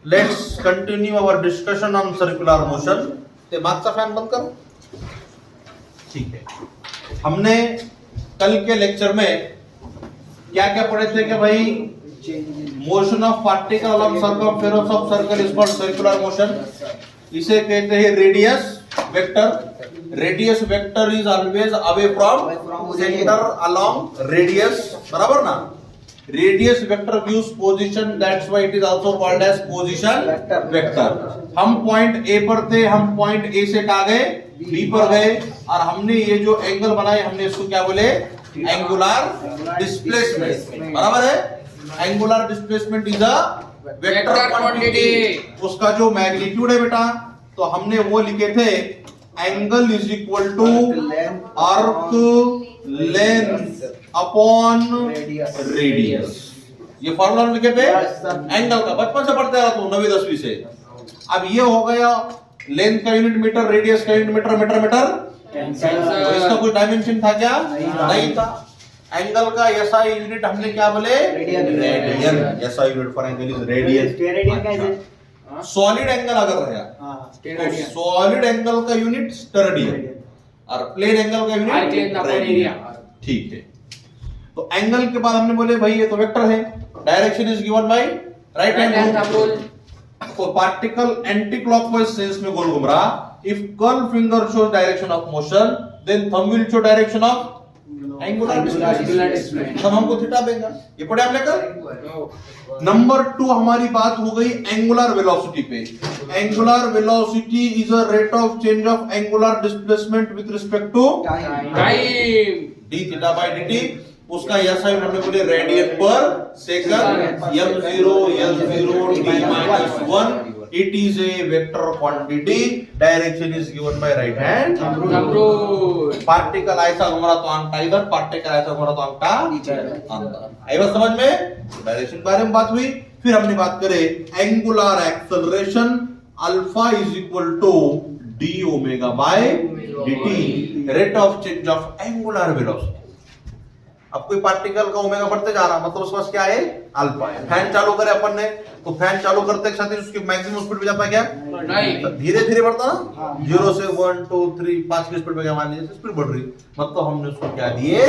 Let's continue our discussion on circular motion. ते मागचा fan बंद करो। ठीक है, हमने कल के लेक्चर में क्या क्या पढ़े थे कि भाई motion of particle along circumference of circle is called circular motion. इसे कहते हैं radius vector. Radius vector is always away from centre along radius, बराबर ना। Radius vector gives position, that's why it is also called as position vector. हम point A पर थे, हम point ए से कहां गए, बी पर गए, और हमने ये जो एंगल बनाए हमने इसको क्या बोले, एंगुलर डिस्प्लेसमेंट, बराबर है। Angular displacement is a vector quantity. उसका जो मैग्नीट्यूड है बेटा, तो हमने वो लिखे थे, angle is equal to arc length upon radius. ये फॉर्मूला लिखे थे एंगल का, बचपन से पढ़ते रहा तू 9वीं 10वीं से। अब ये हो गया लेंथ का यूनिट मीटर, रेडियस का यूनिट मीटर, मीटर मीटर। तो इसका कोई डायमेंशन था क्या? नहीं था। एंगल का एसआई यूनिट हमने क्या बोले, radian. SI unit for angle is radian. Solid angle अगर रहा तो सॉलिड एंगल का यूनिट स्टर्डियन और प्लेन एंगल का यूनिट रेडियन। ठीक है, तो एंगल के बाद हमने बोले भाई ये तो वेक्टर है, direction is given by right hand rule. तो पार्टिकल एंटी क्लॉकवाइज सेंस में गोल घूम रहा। If curl finger shows direction of motion, then thumb will show direction of angular displacement. तब हमको थीटा देगा। ये पढ़े हमने कल। नंबर 2 हमारी बात हो गई एंगुलर वेलोसिटी पे। Angular velocity is a rate of change of angular displacement with respect to time, D theta by dt। उसका एसआई हमने बोले radian per second, m0 l0 t-1। It is a vector quantity. Direction is given by right hand rule. Particle ऐसा घूम रहा तो अंगठा इधर, particle ऐसा घूम रहा तो अंगठा अंदर। आई बात समझ में? डायरेक्शन के बारे में बात हुई। फिर हमने बात करे angular acceleration. Alpha is equal to D omega by dt, rate of change of angular velocity. अब कोई पार्टिकल का ओमेगा बढ़ते जा रहा, मतलब उसके पास क्या है, अल्फा है। फैन चालू करे अपन ने, तो फैन चालू करते के साथ ही उसकी मैक्सिमम स्पीड पे जाता है क्या? नहीं, धीरे धीरे बढ़ता ना। 0 से 1 2 3 5 की स्पीड पे क्या, मान लीजिए स्पीड बढ़ रही, मतलब हमने उसको क्या दिए,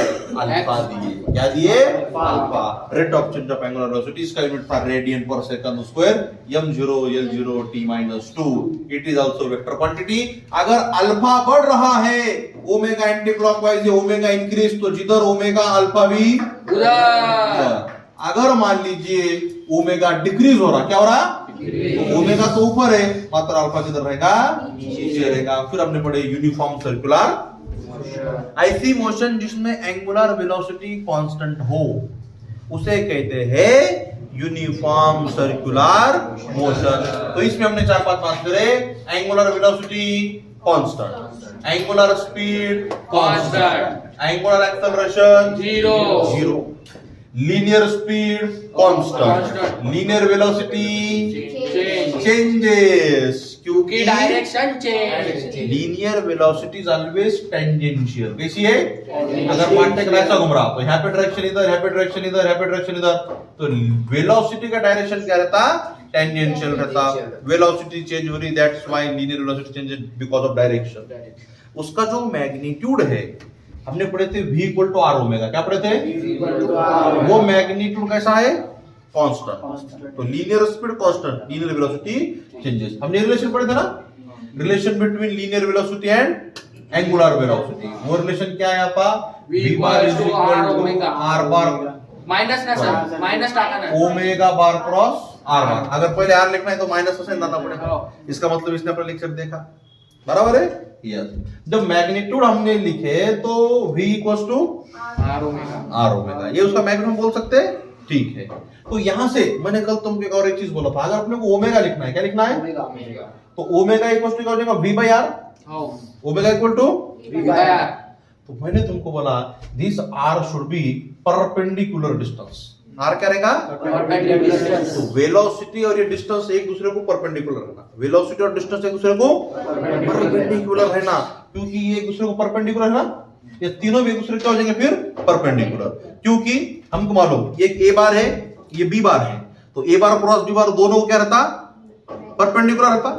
अल्फा दिए। क्या दिए? Alpha. Rate of change of angular velocity, इसका यूनिट था radian per second square, m0 l0 t-2। It is also vector quantity. अगर अल्फा बढ़ रहा है, ओमेगा एंटी क्लॉकवाइज है, ओमेगा इंक्रीज, तो जिधर ओमेगा अल्फा भी उधर। अगर मान लीजिए ओमेगा डिक्रीज हो रहा, क्या हो रहा, तो ओमेगा तो ऊपर है, मात्र अल्फा किधर रहेगा, नीचे रहेगा। फिर हमने पढ़े यूनिफॉर्म सर्कुलर। ऐसी मोशन जिसमें एंगुलर वेलोसिटी कांस्टेंट हो उसे कहते हैं यूनिफॉर्म सर्कुलर मोशन। तो इसमें हमने 4-5 बात करे। Angular velocity constant, angular speed constant, angular acceleration 0, linear speed constant, linear velocity changes क्योंकि direction change. Linear velocity is always tangential. कैसी है? अगर पार्टिकल ऐसा घूम रहा तो यहाँ पे डायरेक्शन इधर, यहाँ पे डायरेक्शन इधर, यहाँ पे डायरेक्शन इधर, तो वेलोसिटी का डायरेक्शन क्या रहता, टेंजेंशियल रहता। वेलोसिटी चेंज हो रही, that's why linear velocity changes because of direction. उसका जो मैग्नीट्यूड है हमने पढ़े थे v equal to R omega. क्या पढ़े थे? वो मैग्नीट्यूड कैसा है, कांस्टेंट। तो linear speed constant, linear velocity changes. हमने रिलेशन पढ़े थे ना, relation between linear velocity and angular velocity. वो रिलेशन क्या है आपका, v bar is equal to r bar minus ना सर, माइनस टाका ना, ओमेगा बार क्रॉस r बार। अगर पहले r लिखना है तो माइनस से लाना पड़ेगा। इसका मतलब इसने अपना लेक्चर देखा, बराबर है। यस, जब मैग्नीट्यूड हमने लिखे तो v equals to R omega, ये उसका मैग्नीट्यूड बोल सकते हैं। ठीक है, तो यहां से मैंने कल तुमको एक और एक चीज बोला था, अगर अपने को ओमेगा लिखना है, क्या लिखना है, तो ओमेगा इक्वल्स टू क्या हो जाएगा, v by r। Omega equal to v by r। तो मैंने तुमको बोला this r should be perpendicular distance. r क्या रहेगा, तो वेलोसिटी और ये डिस्टेंस एक दूसरे को परपेंडिकुलर रहना। वेलोसिटी और डिस्टेंस एक दूसरे को परपेंडिकुलर रहना, क्योंकि ये एक दूसरे को परपेंडिकुलर है ना, ये तीनों भी एक दूसरे क्या हो जाएंगे फिर परपेंडिकुलर। क्योंकि हमको मालूम ये ए बार है, ये बी बार है, तो ए बार क्रॉस बी बार दोनों को क्या रहता, परपेंडिकुलर रहता।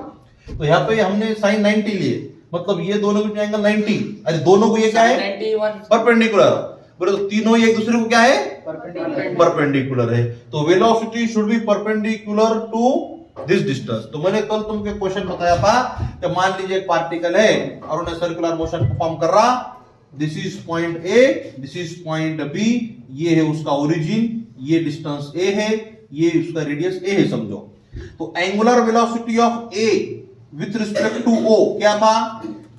तो यहाँ पे हमने साइन 90 लिए, मतलब ये दोनों के एंगल 90, अरे दोनों को ये क्या है 91 परपेंडिकुलर। बोले तो तीनों एक दूसरे को क्या है परपेंडिकुलर है। तो velocity should be perpendicular to this distance. तो मैंने कल तुमको क्वेश्चन बताया था कि मान लीजिए एक पार्टिकल है और उन्हें सर्कुलर मोशन परफॉर्म कर रहा, this is point A, this is point B, ये है उसका ओरिजिन, ये डिस्टेंस ए है, ये उसका रेडियस ए है समझो। तो angular velocity of A with respect to O क्या था,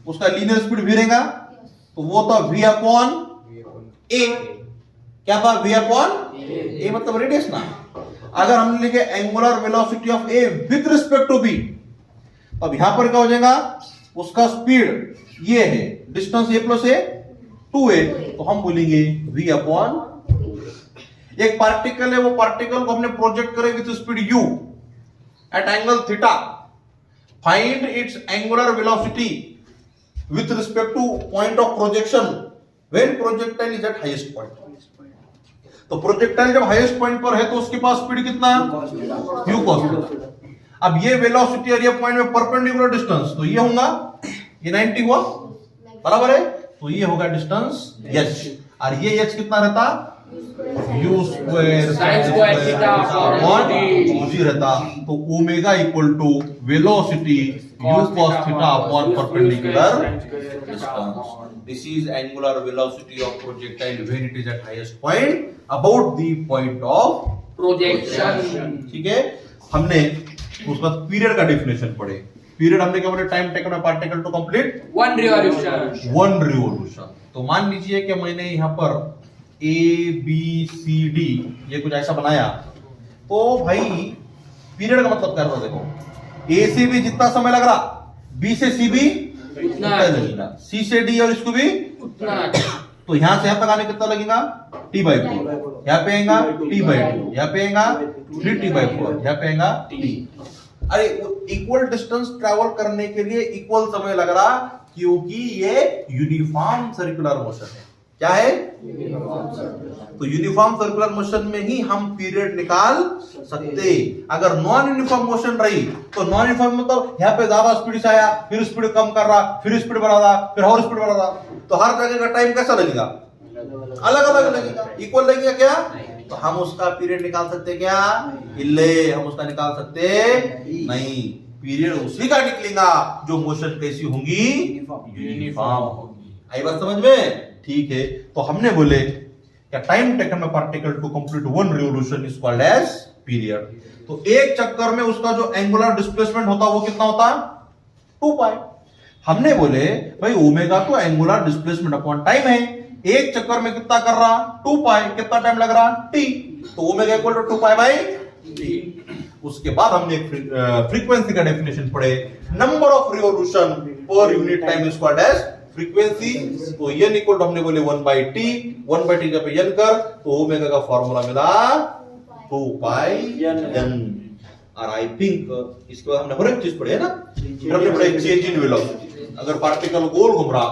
उसका लीनियर स्पीड v रहेगा, तो वो था v अपॉन ए। क्या था v अपॉन ए, मतलब रेडियस ना। अगर हमने लिखे angular velocity of A with respect to B, अब यहां पर क्या हो जाएगा, उसका स्पीड ये है, डिस्टेंस ए प्लस ए 2a, तो हम बोलेंगे v अपॉन। एक पार्टिकल है, वो पार्टिकल को हमने प्रोजेक्ट करे with speed u at angle theta, find its angular velocity with respect to point of projection when projectile is at highest point. तो प्रोजेक्टाइल जब हाईएस्ट पॉइंट पर है तो उसके पास स्पीड कितना है u cos थीटा। अब ये वेलोसिटी और ये पॉइंट में परपेंडिकुलर डिस्टेंस, तो ये होगा ये 90 हुआ बराबर है, तो ये होगा डिस्टेंस h, और ये h कितना रहता u square sin square theta upon g रहता। तो omega equal to velocity u cos theta upon perpendicular distance. This is angular velocity of projectile when it is at highest point about the point of projection. ठीक है, हमने उसके बाद period का definition पढ़े। Period हमने क्या बोले, time taken by particle to complete one revolution. One revolution. तो मान लीजिए कि मैंने यहां पर ए बी सी डी ये कुछ ऐसा बनाया, तो भाई पीरियड का मतलब क्या होता है, देखो ए से भी जितना समय लग रहा, बी से सी भी उतना लगेगा, सी से डी और इसको भी उतना। तो यहां से यहां तक आने कितना लगेगा t बाई 4, यहाँ पे आएगा t बाई 2, यहाँ पे आएगा 3t बाई 4, यहाँ पे आएगा t। अरे इक्वल डिस्टेंस ट्रैवल करने के लिए इक्वल समय लग रहा, क्योंकि ये यूनिफॉर्म सर्कुलर मोशन है। क्या है, तो यूनिफॉर्म सर्कुलर मोशन में ही हम पीरियड निकाल सकते। अगर नॉन यूनिफॉर्म मोशन रही तो नॉन यूनिफॉर्म मतलब यहाँ पे ज्यादा स्पीड से आया, फिर स्पीड कम कर रहा, फिर स्पीड बढ़ा रहा, फिर और स्पीड बढ़ा रहा, तो हर जगह का टाइम कैसा लगेगा, अलग अलग लगेगा, इक्वल लगेगा क्या। तो हम उसका पीरियड निकाल सकते क्या, इल्ले हम उसका निकाल सकते नहीं। पीरियड उसी का निकलेगा जो मोशन कैसी होंगी, यूनिफॉर्म होगी। आई बात समझ में, ठीक है। तो हमने बोले क्या time taken by particle to complete one revolution is called as period. तो एक चक्कर में उसका जो एंगुलर डिस्प्लेसमेंट होता वो कितना होता, 2 पाई। हमने बोले भाई ओमेगा तो एंगुलर डिस्प्लेसमेंट अपॉन टाइम है, एक चक्कर में कितना कर रहा 2 पाई, कितना टाइम लग रहा t, तो omega equal to 2 pi by t। उसके बाद हमने फ्रीक्वेंसी का डेफिनेशन पढ़े, number of revolution per unit time is called as frequency. तो n इक्वल टू हमने बोले 1 बाई टी, 1 बाई टी का पे n कर, तो ओमेगा का फॉर्मूला मिला 2 पाई n। और आई थिंक इसके बाद हमने हर एक चीज पढ़ी है ना, फिर हमने पढ़ा चेंज इन वेलोसिटी। अगर पार्टिकल गोल घूम रहा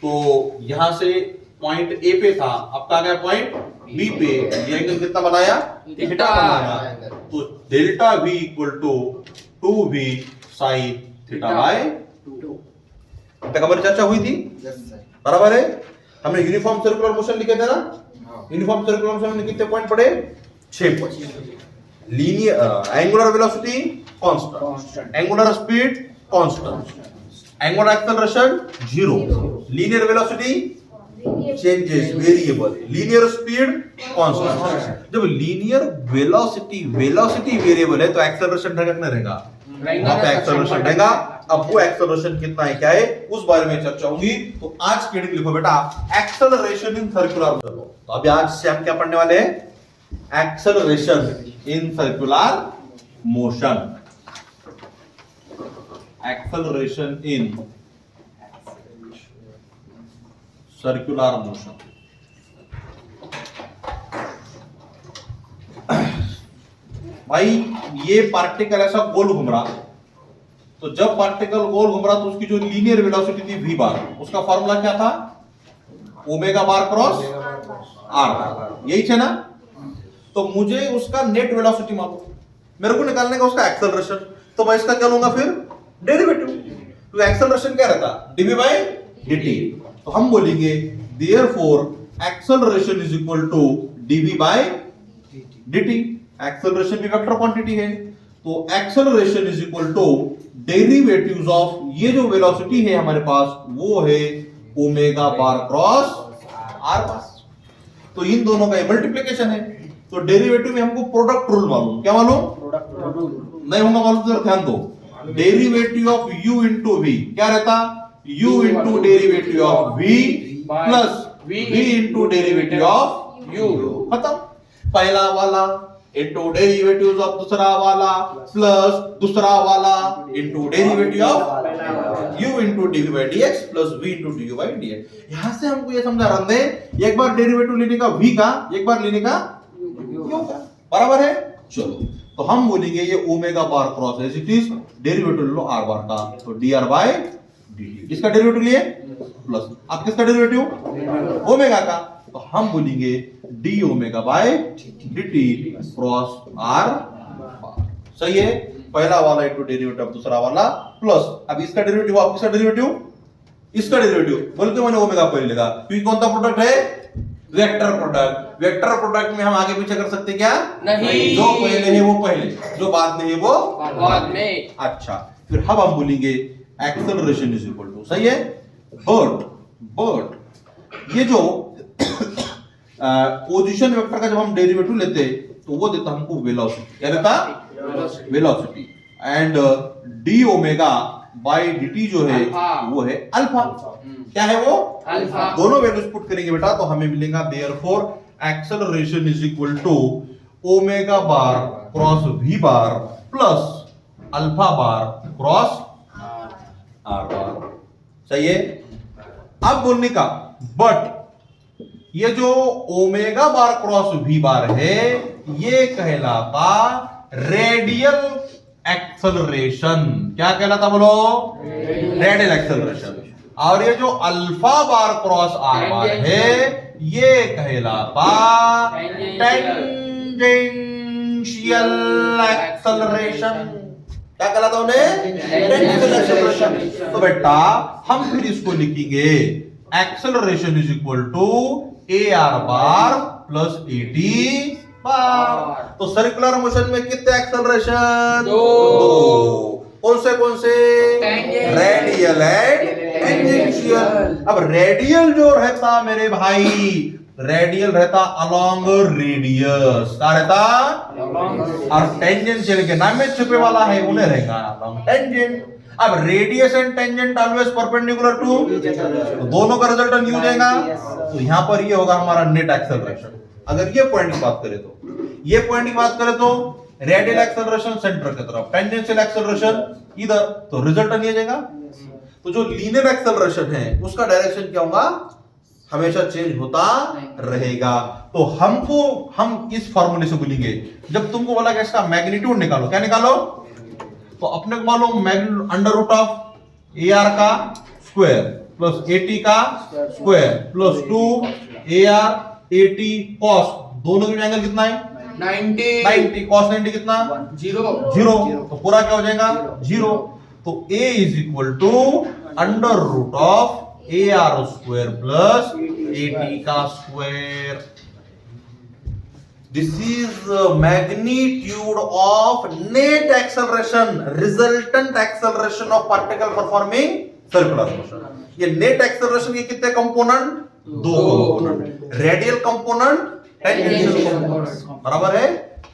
तो यहां से पॉइंट ए पे था, अब कहां गया पॉइंट बी पे, ये एंगल कितना बनाया, थीटा बनाया। तो delta v equal to 2v sine theta by 2। तक हमारी चर्चा हुई थी, बराबर है। हमने यूनिफॉर्म सर्कुलर मोशन लिखे थे ना, यूनिफॉर्म सर्कुलर मोशन में कितने पॉइंट पढ़े, 6 point. Linear angular velocity constant, angular speed constant, angular acceleration 0, linear velocity changes variable, linear speed constant. जब लीनियर वेलोसिटी वेरिएबल है तो एक्सेलरेशन रहेगा, वहां पे एक्सेलरेशन रहेगा। अब वो एक्सेलरेशन कितना है, क्या है, उस बारे में चर्चा होगी। तो आज के हेडिंग लिखो बेटा, एक्सेलरेशन इन सर्कुलर मोशन। तो अभी आज से हम क्या पढ़ने वाले हैं, acceleration in circular motion. Acceleration in circular motion. भाई ये पार्टिकल ऐसा गोल घूम रहा, तो जब पार्टिकल गोल घूम रहा तो उसकी जो लीनियर वेलोसिटी थी v बार, उसका फॉर्मूला क्या था, ओमेगा बार क्रॉस r, यही है ना। तो मुझे उसका नेट वेलोसिटी मालूम, मेरे को निकालने का उसका एक्सेलरेशन। तो तो मैं इसका क्या लूंगा फिर डेरिवेटिव। तो एक्सेलरेशन क्या रहता dv by dt। तो हम बोलेंगे therefore acceleration is equal to dv by dt। Acceleration भी वेक्टर क्वांटिटी है, तो acceleration is equal to derivatives of ये जो वेलोसिटी है हमारे पास वो है omega bar cross r bar. तो इन दोनों का मल्टीप्लिकेशन है, तो डेरिवेटिव में हमको प्रोडक्ट रूल मालूम, क्या मालूम नहीं होगा मालूम, तो ध्यान दो। Derivative of u into v क्या रहता, u into derivative of v plus v into derivative of u, खत्म। पहला वाला इंटू डेरिवेटिव ऑफ दूसरा वाला प्लस दूसरा वाला into derivative of u into dv by dx plus v into du by dx। यहां से हमको ये समझा रहे हैं, एक बार डेरिवेटिव लेने का v का, एक बार लेने का u का, बराबर है। चलो तो हम बोलेंगे ये omega bar cross as it is, derivative लो r बार का, तो dr by dt। इसका डेरिवेटिव लिए प्लस, आप किसका डेरिवेटिव ओमेगा का, तो हम बोलेंगे d omega by dt cross r bar. सही है, पहला वाला इनटू डेरिवेटिव दूसरा वाला प्लस, अब इसका डेरिवेटिव आप किसका डेरिवेटिव, इसका डेरिवेटिव बोल के मैंने ओमेगा पहले लिखा, क्योंकि कौन सा प्रोडक्ट है, वेक्टर प्रोडक्ट। वेक्टर प्रोडक्ट में हम आगे पीछे कर सकते क्या, नहीं। जो पहले है वो पहले, जो बाद में है वो बाद में। अच्छा, फिर अब हम बोलेंगे एक्सेलरेशन इज इक्वल टू, सही है, बट ये जो पोजीशन वेक्टर का जब हम डेरिवेटिव लेते तो वो देता हमको वेलोसिटी, क्या देता velocity, and D omega by dt जो है वो है अल्फा। क्या है वो अल्फा। दोनों वैल्यूज पुट करेंगे बेटा तो हमें मिलेगा therefore acceleration is equal to omega bar cross v bar plus alpha bar cross r bar. सही है, अब बोलने का बट ये जो omega bar cross v bar है ये कहलाता रेडियल एक्सेलरेशन। क्या कहलाता बोलो, रेडियल एक्सेलरेशन। और ये जो अल्फा बार क्रॉस आर बार है ये कहलाता टेंजेंशियल एक्सेलरेशन। क्या कहलाता उन्हें, टेंजेंशियल एक्सेलरेशन। तो बेटा हम फिर इसको लिखेंगे acceleration is equal to a r bar plus A t bar. तो सर्कुलर मोशन में कितने एक्सेलरेशन, दो। कौन से टेंजेंशियल। Radial and tangential. अब रेडियल जो रहता मेरे भाई, रेडियल रहता अलोंग रेडियस, क्या रहता, और टेंजेंशियल के नाम में छुपे वाला है उन्हें रहेगा अलोंग टेंजेंट। अब radius and tangent always perpendicular to, तो दोनों का रिजल्टेंट यू जाएगा, तो यहां पर ये होगा हमारा नेट एक्सेलरेशन। अगर ये पॉइंट की बात करें तो, ये पॉइंट की बात करें तो रेडियल एक्सेलरेशन सेंटर की तरफ, टेंजेंशियल एक्सेलरेशन इधर, तो रिजल्टेंट ये जाएगा। तो जो लीनियर एक्सेलरेशन है उसका डायरेक्शन क्या होगा, हमेशा चेंज होता रहेगा। तो हम इस फॉर्मूले से बोलेंगे, जब तुमको बोला कि इसका मैग्नीट्यूड निकालो, क्या निकालो, तो अपने को मालूम under root of A r का स्क्वायर प्लस ए टी का square plus 2 a r a t cos, दोनों के एंगल कितना है 90, कॉस 90 कितना, 0, तो पूरा क्या हो जाएगा 0। तो a is equal to under root of A R square plus A T का square. This is magnitude of net acceleration, resultant acceleration of particle performing circular motion. ये नेट एक्सेलरेशन के कितने component, 2 component, radial component, tangential component, बराबर है।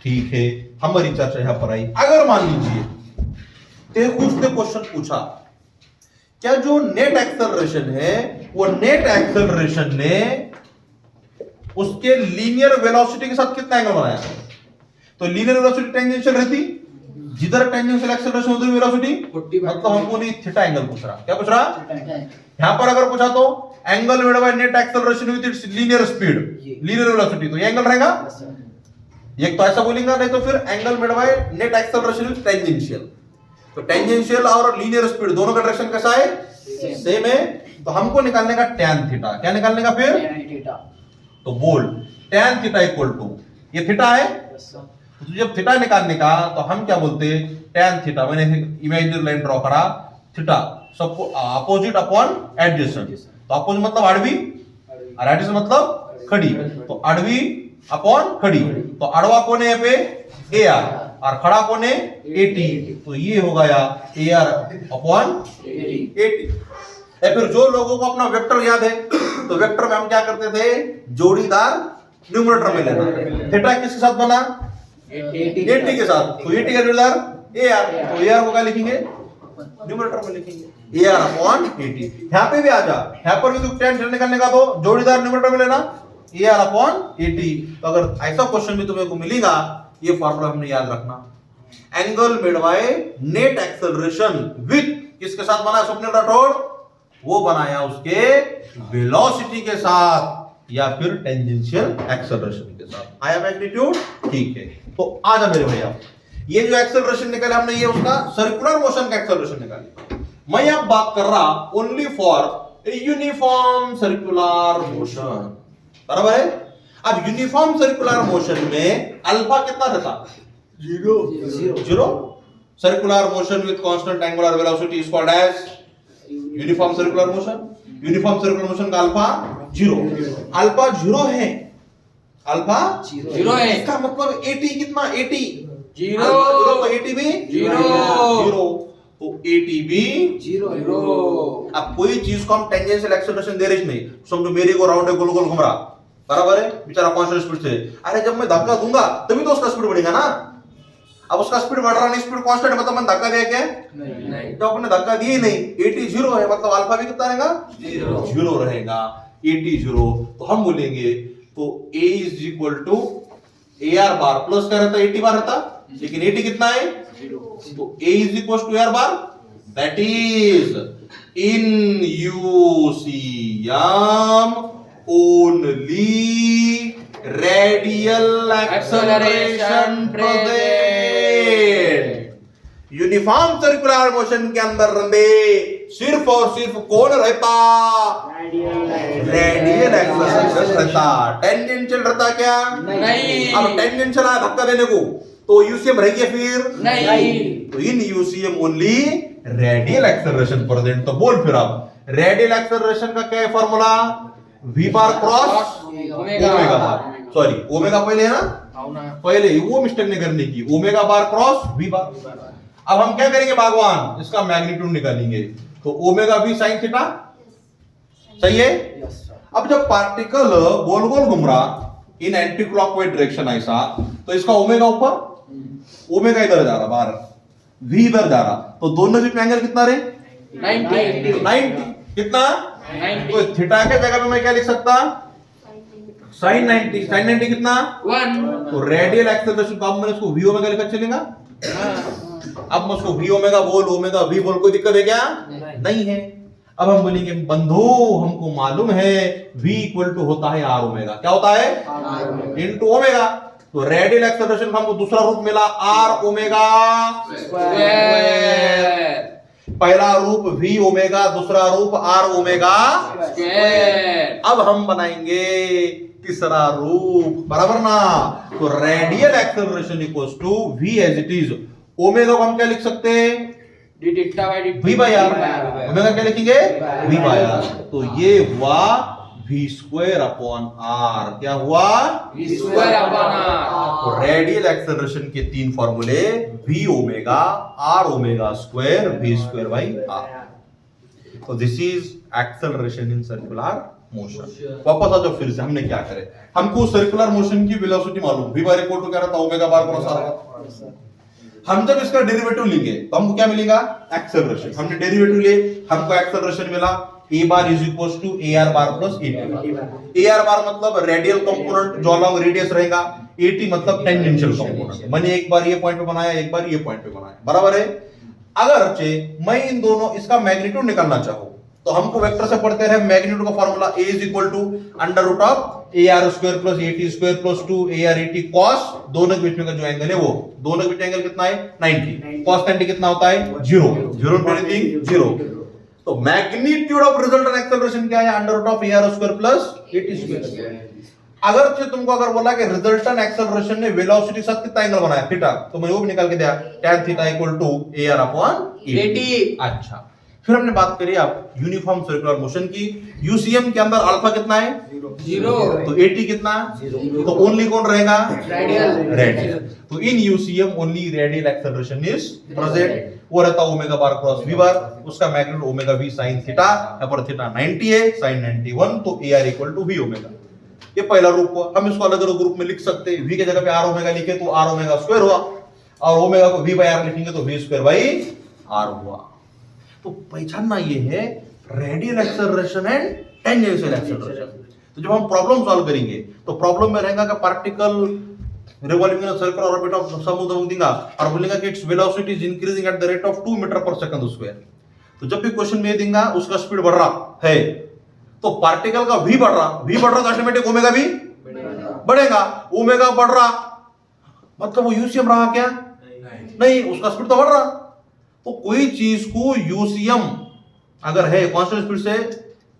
ठीक है, हमारी चर्चा यहां पर आई। अगर मान लीजिए उसने क्वेश्चन पूछा, क्या जो नेट एक्सेलरेशन है वो नेट एक्सेलरेशन ने उसके लीनियर वेलोसिटी के साथ कितना एंगल बनाया, तो लीनियर वेलोसिटी टेंजेंशियल रहती, जिधर टेंजेंशियल एक्सेलरेशन उधर वेलोसिटी, मतलब हमको नहीं थीटा एंगल पूछ रहा, क्या पूछ रहा, यहां पर अगर पूछा तो angle made by net acceleration with its linear speed, linear velocity, तो ये एंगल रहेगा, एक तो ऐसा बोलेंगे, नहीं तो फिर angle made by net acceleration with tangential. तो टेंजेंशियल और लीनियर स्पीड दोनों का डायरेक्शन कैसा है, सेम है। तो हमको निकालने का tan थीटा, क्या निकालने का फिर, तो बोल tan थीटा इक्वल टू, ये थीटा है, तो जब थीटा निकालने का तो हम क्या बोलते हैं, tan थीटा, मैंने इमेजिनरी लाइन ड्रॉ करा, थीटा सब अपोजिट अपॉन एडजेसेंट, तो अपोजिट मतलब आड़वी और एडजेसेंट मतलब खड़ी, तो आड़वी अपॉन खड़ी, तो अड़वा कौन है यहाँ पे, ए आर, और खड़ा कौन है, एटी, तो ये हो गया ए आर अपॉन एटी। या फिर जो लोगों को अपना वेक्टर याद है, तो वेक्टर में हम क्या करते थे, जोड़ीदार न्यूमरेटर में लेना, थीटा किसके साथ बना, 80 के साथ, तो 80 का जोड़ीदार ए आर, तो ए आर को क्या लिखेंगे, न्यूमरेटर में लिखेंगे ए आर अपॉन 80। यहाँ पे भी आ जा, यहाँ पर भी तो tan निकालने का, तो जोड़ीदार न्यूमरेटर में लेना ए आर अपॉन 80। तो अगर ऐसा क्वेश्चन भी तुम्हें को मिलेगा, ये फॉर्मूला हमने याद रखना, angle made by net acceleration with किसके साथ बना, स्वप्निल राठौड़, वो बनाया उसके वेलोसिटी के साथ या फिर टेंजेंशियल एक्सेलरेशन के साथ। आया मैग्नीट्यूड, ठीक है। तो आजा मेरे भैया, ये जो एक्सेलरेशन निकाले हमने, ये उसका सर्कुलर मोशन का एक्सेलरेशन निकाले। मैं अब बात कर रहा only for a uniform circular motion, बराबर है। अब यूनिफॉर्म सर्कुलर मोशन में अल्फा कितना रहता, zero. Circular motion with constant angular velocity is called as uniform circular motion. Uniform circular motion का अल्फा जीरो, अल्फा जीरो है, अल्फा जीरो है, इसका मतलब 80 कितना, 80 जीरो, तो 80 भी जीरो, तो 80 भी जीरो। अब कोई चीज को हम टेंजेंशियल एक्सेलरेशन दे रहे नहीं, समझो मेरी को राउंड है, गोल गोल घूम रहा, बराबर है, बेचारा कांस्टेंट स्पीड से, अरे जब मैं धक्का दूंगा तभी तो उसका स्पीड बढ़ेगा ना। अब उसका स्पीड बढ़ रहा नहीं, स्पीड कांस्टेंट, मतलब मैंने धक्का दिया क्या, नहीं, तो अपने धक्का दिए नहीं, 80 जीरो है, मतलब अल्फा भी कितना रहेगा, जीरो रहेगा, 80 जीरो। तो हम बोलेंगे तो A is equal to a r bar plus क्या रहता, 80 बार रहता, लेकिन 80 कितना है, तो A is equal to a r bar, that is in UCM only radial acceleration present. Uniform circular motion के अंदर रंदे सिर्फ और सिर्फ कौन रहता, रेडियल एक्सेलरेशन रहता, टेंजेंशियल रहता क्या, नहीं। अब टेंजेंशियल आया धक्का देने को, तो यूसीएम रहेगी फिर नहीं, तो in UCM only radial acceleration present. तो बोल फिर आप, रेडियल एक्सेलरेशन का क्या है formula, v bar cross omega bar, sorry omega पहले है ना, पहले वो मिस्टेक नहीं करने की, omega bar cross v bar. अब हम क्या करेंगे भगवान, इसका मैग्नीट्यूड निकालेंगे, तो ओमेगा v साइन थीटा, सही है। अब जब पार्टिकल गोल गोल घूम रहा इन एंटी क्लॉकवाइज डायरेक्शन ऐसा, तो इसका ओमेगा ऊपर, ओमेगा इधर जा रहा बाहर, v इधर जा रहा, तो दोनों बीच में एंगल कितना रहे, 90 कितना, 90। तो थीटा के जगह पे मैं क्या लिख सकता, sin 90, sin 90 कितना 1, तो रेडियल एक्सेलरेशन का मैंने इसको v ओमेगा लिखा चलेगा। अब मैं उसको v ओमेगा बोल, ओमेगा v बोल, कोई दिक्कत है क्या, नहीं है। अब हम बोलेंगे बंधु हमको मालूम है v इक्वल टू होता है r ओमेगा, क्या होता है इनटू ओमेगा, तो रेडियल एक्सेलरेशन का हमको दूसरा रूप मिला r ओमेगा स्क्वायर, पहला रूप v ओमेगा, दूसरा रूप r ओमेगा स्क्वायर। अब हम बनाएंगे तीसरा रूप, बराबर ना, तो radial acceleration equals to v as it is, omega को हम क्या लिख सकते हैं, v बाय r, ओमेगा क्या लिखेंगे v बाय r, तो ये हुआ v स्क्वायर अपॉन r, क्या हुआ v स्क्वायर अपॉन r। तो रेडियल एक्सेलरेशन के तीन फॉर्मूले, v omega, r omega square, v square by r। तो this is acceleration in circular motion. वापस आ जाओ फिर से, हमने क्या करे, हमको सर्कुलर मोशन की वेलोसिटी मालूम, v बार इक्वल टू क्या रहता, ओमेगा बार क्रॉस r। हम जब इसका डेरिवेटिव लेंगे तो हमको क्या मिलेगा, एक्सेलरेशन। हमने डेरिवेटिव लिए, हमको एक्सेलरेशन मिला a bar is equal to ar bar plus at। ar bar मतलब रेडियल कंपोनेंट जो अलॉन्ग रेडियस रहेगा, at मतलब टेंजेंशियल कंपोनेंट। मैंने एक बार ये पॉइंट पे बनाया, एक बार ये पॉइंट पे बनाया, बराबर है। अगर मैं इन दोनों इसका मैग्नीट्यूड निकालना चाहूं, तो हमको वेक्टर से पढ़ते रहे, मैग्नीट्यूड का formula a is equal to under root of ar square plus at square plus 2 ar at cos, दोनों के बीच में का जो एंगल है वो, दोनों के बीच एंगल कितना है 90, cos 90 कितना होता है 0, 0 टू एनीथिंग 0। तो मैग्नीट्यूड ऑफ रिजल्टेंट एक्सेलरेशन क्या है, under root of ar square plus at square. अगर से तुमको अगर बोला कि रिजल्टेंट एक्सेलरेशन ने वेलोसिटी के साथ कितना एंगल बनाया थीटा, तो मैं वो भी निकाल के दिया tan theta equal to AR upon AT। अच्छा, फिर हमने बात करी आप यूनिफॉर्म सर्कुलर मोशन की। यूसीएम के अंदर अल्फा कितना है? 0, तो AT कितना? तो ओनली कौन रहेगा? रेडियल। तो in UCM only radial acceleration is present. वो रहता omega bar cross v bar, उसका magnitude omega v sin theta, यहाँ पर थीटा 90 है, sin 91, तो AR equal to v omega. ये पहला रूप हुआ। हम इसको अलग अलग ग्रुप में लिख सकते हैं। v के जगह पे r ओमेगा लिखे तो r ओमेगा स्क्वायर हुआ, और ओमेगा को v बाय r लिखेंगे तो v स्क्वायर बाय r हुआ। तो पहचानना ये है radial acceleration and tangential acceleration. तो जब हम प्रॉब्लम सॉल्व करेंगे तो प्रॉब्लम में रहेगा कि particle revolving in a circular orbit of some of the देगा और बोलेगा कि its velocity is increasing at the rate of 2 metre per second square. तो जब भी क्वेश्चन में देगा उसका स्पीड बढ़ रहा है, तो पार्टिकल का v बढ़ रहा तो ऑटोमेटिक ओमेगा भी बढ़ेगा। ओमेगा बढ़ रहा मतलब वो यूसीएम रहा क्या? नहीं, उसका स्पीड तो बढ़ रहा। तो कोई चीज को यूसीएम अगर है कांस्टेंट स्पीड से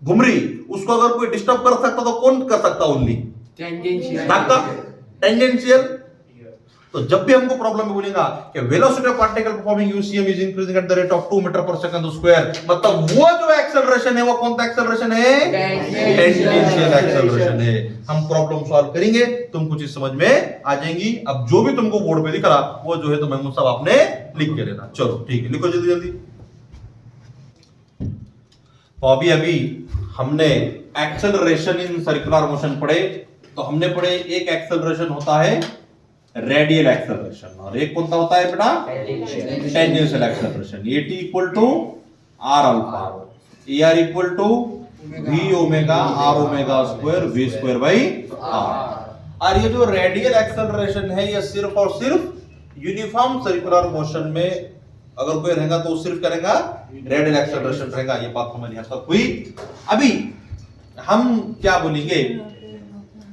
घूम रही, उसको अगर कोई डिस्टर्ब कर सकता तो कौन कर सकता? Only tangential. टेंजेंशियल। तो जब भी हमको प्रॉब्लम में बोलेगा कि velocity of particle performing UCM is increasing at the rate of 2 metre per second square, मतलब वो जो एक्सेलरेशन है वो कौन सा एक्सेलरेशन है? टेंजेंशियल एक्सेलरेशन है। हम प्रॉब्लम सॉल्व करेंगे, तुमको चीज समझ में आ जाएंगी। अब जो भी तुमको बोर्ड पे दिख रहा वो जो है तो महमूद साहब आपने लिख के लेना। चलो ठीक है, लिखो जल्दी जल्दी। तो अभी हमने एक्सेलरेशन इन सर्कुलर मोशन पढ़े। तो हमने पढ़े एक एक्सेलरेशन होता है रेडियल एक्सेलरेशन, और एक कौन सा होता है बेटा? Tangential acceleration. AT equal to R alpha, AR equal to V omega R omega square V square by R। और ये जो रेडियल एक्सेलरेशन है ये सिर्फ और सिर्फ यूनिफॉर्म सर्कुलर मोशन में अगर कोई रहेगा तो सिर्फ करेगा रेडियल एक्सेलरेशन रहेगा। ये बात हमारी यहां तक हुई। अभी हम क्या बोलेंगे,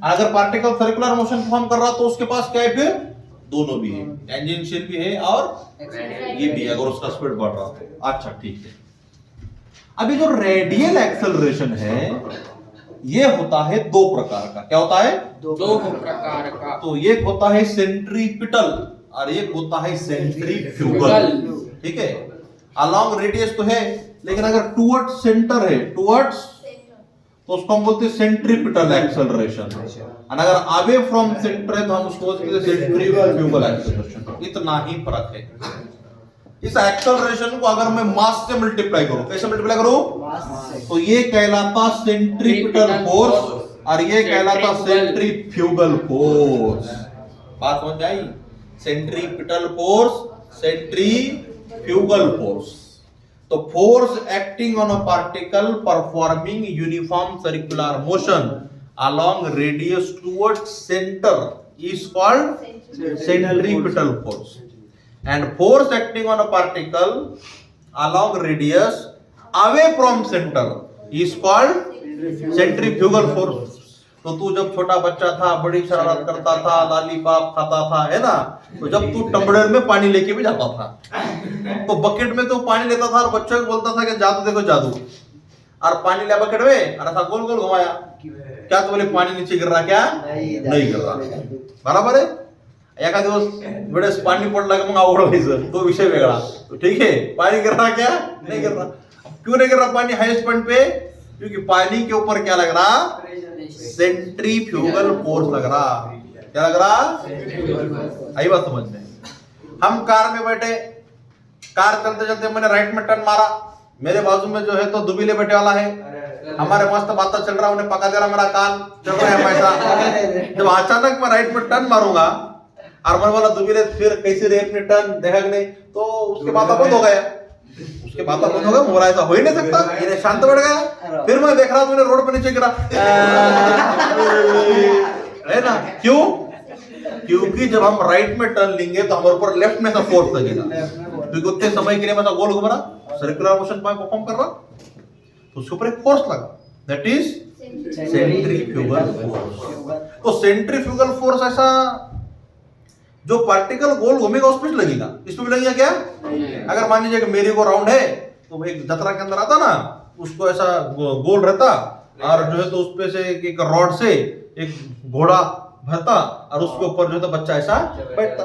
अगर पार्टिकल सर्कुलर मोशन परफॉर्म कर रहा तो उसके पास क्या है? फिर दोनों भी है, टेंजेंशियल भी है और ये भी है अगर उसका स्पीड बढ़ रहा तो। अच्छा ठीक है। अभी जो रेडियल एक्सेलरेशन है ये होता है दो प्रकार का। क्या होता है? दो प्रकार का। तो एक होता है सेंट्रीपिटल और एक होता है सेंट्रीफ्यूगल। ठीक है, अलोंग रेडियस तो है, लेकिन अगर टुवर्ड्स सेंटर है, टुवर्ड्स, तो उसको हम बोलते हैं सेंट्रीपिटल एक्सेलरेशन। और अगर अवे फ्रॉम सेंटर है तो हम उसको बोलते हैं सेंट्रीफ्यूगल एक्सेलरेशन। इतना ही फर्क है। इस एक्सेलरेशन को अगर मैं मास से मल्टीप्लाई करूं, कैसे मल्टीप्लाई करूं? तो ये कहलाता सेंट्रीपिटल फोर्स और ये कहलाता सेंट्रीफ्यूगल फोर्स। बात समझ आई? Centripetal force, centrifugal force. तो force acting on a particle performing uniform circular motion along radius towards center is called centripetal force, and force acting on a particle along radius away from center is called centrifugal force। तो तू जब छोटा बच्चा था, बड़ी शरारत करता था, लॉलीपॉप खाता था, है ना, तो जब तू टम्बलर में पानी लेके भी जाता था तो बकेट में तो पानी लेता था और बच्चों को बोलता था कि जादू देखो जादू, और पानी लिया बकेट में और ऐसा गोल गोल घुमाया, क्या तो बोले पानी नीचे गिर रहा? क्या नहीं गिर रहा। बराबर है। एका दिवस वेळेस पाणी पडला का मग आवड व्हायचं, तो विषय वेगळा। तो ठीक है, पानी गिर रहा क्या? नहीं गिर रहा। क्यों नहीं गिर रहा पानी हाईएस्ट पॉइंट पे? क्योंकि पानी के ऊपर क्या लग रहा? सेंट्रीफ्यूगल फोर्स लग रहा। क्या लग रहा? आई बात समझ में। हम कार में बैठे, कार चलते चलते मैंने राइट में टर्न मारा, मेरे बाजू में जो है तो दुबीले बैठे वाला है, हमारे मस्त बात चल रहा, उन्हें पका दे रहा, मेरा कान चल रहा है पैसा। जब अचानक मैं राइट में टर्न मारूंगा और मैं बोला दुबीले फिर कैसे रे अपने टर्न देखा कि नहीं, तो उसके बात बंद हो गया। उसके बात बंद हो गया, बोला ऐसा हो ही नहीं सकता, ये शांत बैठ गया। फिर मैं देख रहा हूं रोड पे नीचे गिरा है ना। क्यों? क्योंकि जब हम राइट में टर्न लेंगे तो हमारे ऊपर लेफ्ट में फोर्स लगेगा, क्योंकि उतने समय के लिए मैं गोल घूम रहा, सर्कुलर मोशन परफॉर्म कर रहा, तो उसके ऊपर एक फोर्स लगा, दैट इज सेंट्रीफ्यूगल फोर्स। तो सेंट्रीफ्यूगल फोर्स ऐसा जो पार्टिकल गोल घूमेगा उस पर लगेगा, इस पे भी लगेगा क्या? अगर मान लीजिए कि मेरी को राउंड है तो एक जतरा के अंदर आता ना, उसको ऐसा गोल रहता और जो है तो उस पे से एक रॉड से एक घोड़ा भरता और उसके ऊपर जो था बच्चा ऐसा बैठता,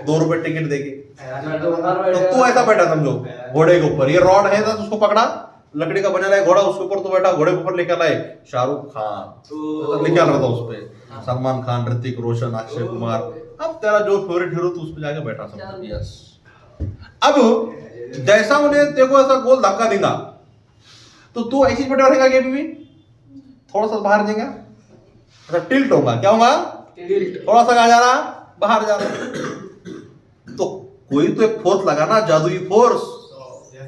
2 रुपए टिकट देके। तो तू ऐसा बैठा समझो घोड़े के ऊपर, ये रॉड है तो उसको पकड़ा, लकड़ी का बना है घोड़ा, उसके ऊपर तो बैठा, घोड़े के ऊपर लेकर आए शाहरुख खान, तो लिखा रहता उस पे सलमान खान, ऋतिक रोशन, अक्षय कुमार। अब तेरा जो फेवरेट हीरो तू उस पे जाके बैठा समझ। यस, अब जैसा उन्हें देखो ऐसा गोल धक्का देगा तो तू ऐसी बैठा रहेगा कि भी थोड़ा सा बाहर देगा, ऐसा टिल्ट होगा, क्या होगा, थोड़ा सा कहा जा रहा, बाहर जा रहा। तो कोई तो एक फोर्स लगा ना, जादुई फोर्स,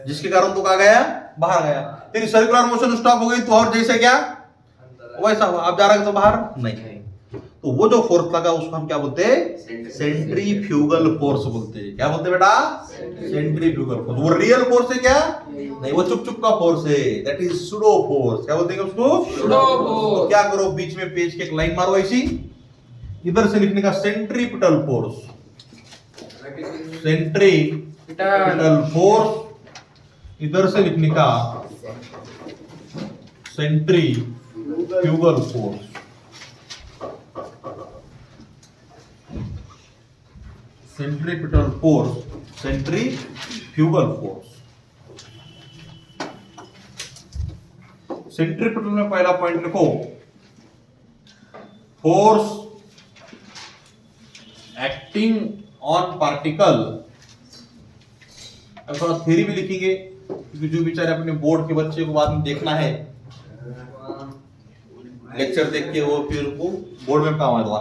जिसके कारण तू कहा गया, बाहर गया। तेरी सर्कुलर मोशन स्टॉप हो गई तो और जैसे क्या वैसा हुआ, अब जा रहा है तो बाहर नहीं। तो वो जो फोर्स लगा उसको हम क्या बोलते हैं, सेंट्रीफ्यूगल फोर्स बोलते हैं। क्या बोलते हैं बेटा, सेंट्रीफ्यूगल फोर्स। वो रियल फोर्स है क्या, नहीं, वो चुप चुप का फोर्स है, दैट इज सुडो फोर्स। क्या बोलते हैं उसको, सुडो फोर्स। तो क्या करो, बीच में पेज के एक लाइन मारो ऐसी, इधर से लिखने का सेंट्रीपिटल फोर्स, सेंट्रीपिटल फोर्स, इधर से लिखने का centrifugal force. Centripetal force, centrifugal force. Centripetal में पहला पॉइंट लिखो, फोर्स एक्टिंग ऑन पार्टिकल। अब थोड़ा थ्योरी भी लिखेंगे क्योंकि जो बेचारे अपने बोर्ड के बच्चे को बाद में देखना है, लेक्चर देख के वो फिर वो बोर्ड में काम आएगा।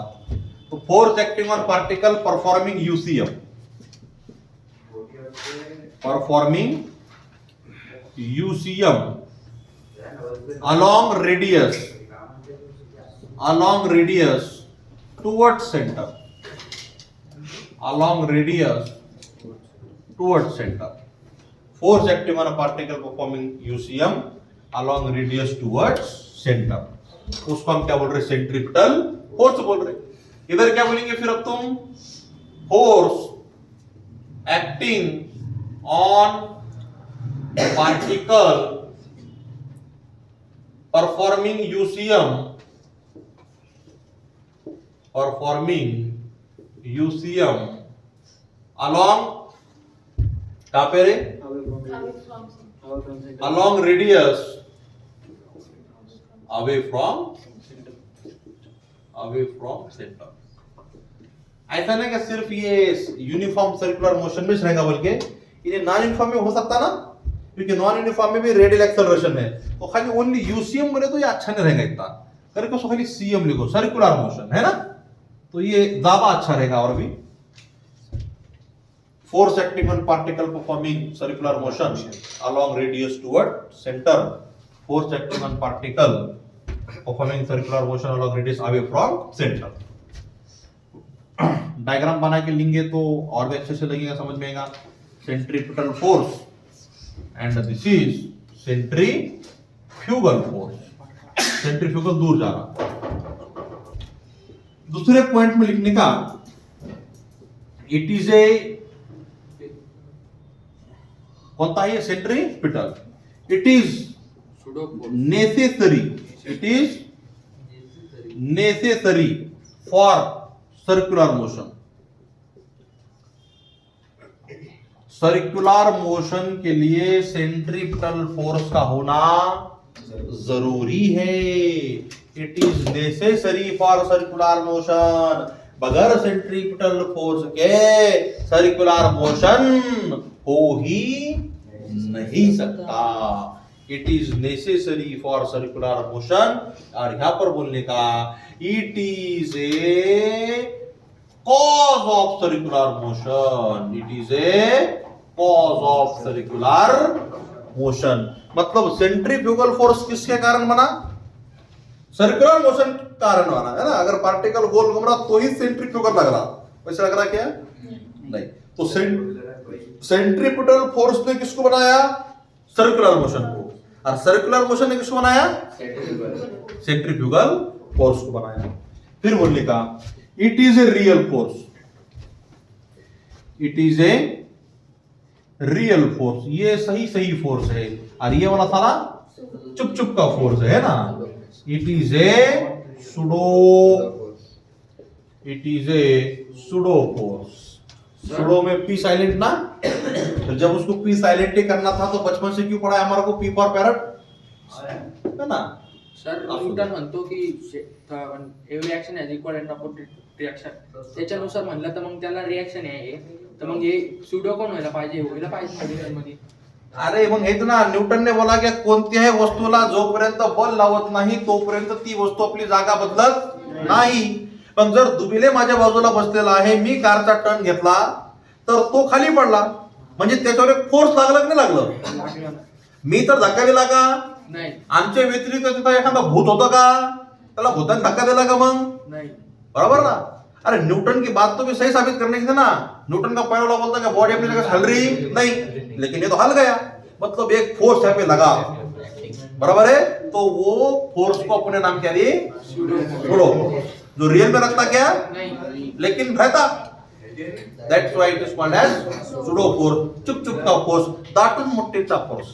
तो force acting on particle performing UCM, performing UCM along radius towards center, along radius towards center. Force acting on a particle performing UCM along radius towards center, उसको हम क्या बोल रहे, सेंट्रीपिटल फोर्स बोल रहे। इधर क्या बोलेंगे फिर अब तुम, force acting on particle performing UCM, performing UCM along, कहां पे रे, along radius away from center। ऐसा नहीं कि सिर्फ ये यूनिफॉर्म सर्कुलर मोशन में रहेगा, बल्कि ये नॉन यूनिफॉर्म में हो सकता ना, क्योंकि नॉन यूनिफॉर्म में भी रेडियल एक्सेलरेशन है। तो खाली ओनली यूसीएम बोले तो ये अच्छा नहीं रहेगा इतना, करके उसको खाली सीएम लिखो, सर्कुलर मोशन है ना, तो ये ज्यादा अच्छा रहेगा। और भी force acting on particle performing circular motion along radius toward centre, force acting on particle performing circular motion along radius away from centre. Diagram बना के लेंगे तो और भी अच्छे से लगेगा, समझ में आएगा। Centripetal force and this is centrifugal force, centrifugal दूर जा रहा। दूसरे पॉइंट में लिखने का, इट इज ए, कौन है centripetal, it is necessary, it is necessary for circular motion. Circular motion के लिए सेंट्रीपिटल फोर्स का होना जरूरी है। It is necessary for circular motion. बगैर सेंट्रीपिटल फोर्स के सर्कुलर मोशन हो ही नहीं सकता। It is necessary for circular motion, और यहां पर बोलने का, it is A cause of circular motion, it is A cause of circular motion. मतलब सेंट्रीफ्यूगल फोर्स किसके कारण बना, सर्कुलर मोशन कारण बना है ना। अगर पार्टिकल गोल घूम रहा तो ही सेंट्रीफ्यूगल लग रहा, वैसे लग रहा क्या नहीं। तो सेंट्रीपिटल फोर्स ने किसको बनाया, सर्कुलर मोशन को, और सर्कुलर मोशन ने किसको बनाया, सेंट्रीफ्यूगल फोर्स को बनाया। फिर बोलने का, it is a real force, it is a real force, ये सही फोर्स है, और ये वाला सारा चुप चुप का फोर्स है ना। It is a pseudo, it is a pseudo force. Pseudo में पी साइलेंट ना, तो जब उसको पी साइलेंट ही करना था तो बचपन से क्यों पढ़ा है हमारा को पी फॉर पैरट, है ना? सर न्यूटन म्हणतो की every reaction has equal and opposite reaction, त्याच्यानुसार म्हणलं तर मग त्याला रिएक्शन आहे, तर मग हे सुडो कोण व्हायला पाहिजे मध्ये? अरे मग हेच ना, न्यूटनने बोला की कोणत्याही वस्तूला जोपर्यंत बल लावत नाही तोपर्यंत ती वस्तू आपली जागा बदलत नाही। पण जर दुबिले माझ्या बाजूला बसलेला आहे, मी कारचा टर्न घेतला तर तो खाली पडला, म्हणजे त्याच्यावर एक फोर्स लागला की नाही लागलं? मी तर धक्का दिला का नाही? आमच्या व्यतिरिक्त तिथं एखादा भूत होतं का? त्याला भूताने धक्का दिला का मग? नाही। बराबर ना? अरे न्यूटन की बात तो भी सही साबित करने की थी ना। न्यूटन का पहला बोलता है कि बॉडी अपनी जगह से हल रही नहीं, लेकिन ये तो हल गया, मतलब एक फोर्स यहाँ पे लगा, बराबर है? तो वो फोर्स को अपने नाम क्या दिए? सुडो। जो रियल में रखता क्या नहीं, लेकिन रहता, that's why it is called as pseudo force. चुप चुप का फोर्स, दाटून मुट्ठीचा फोर्स,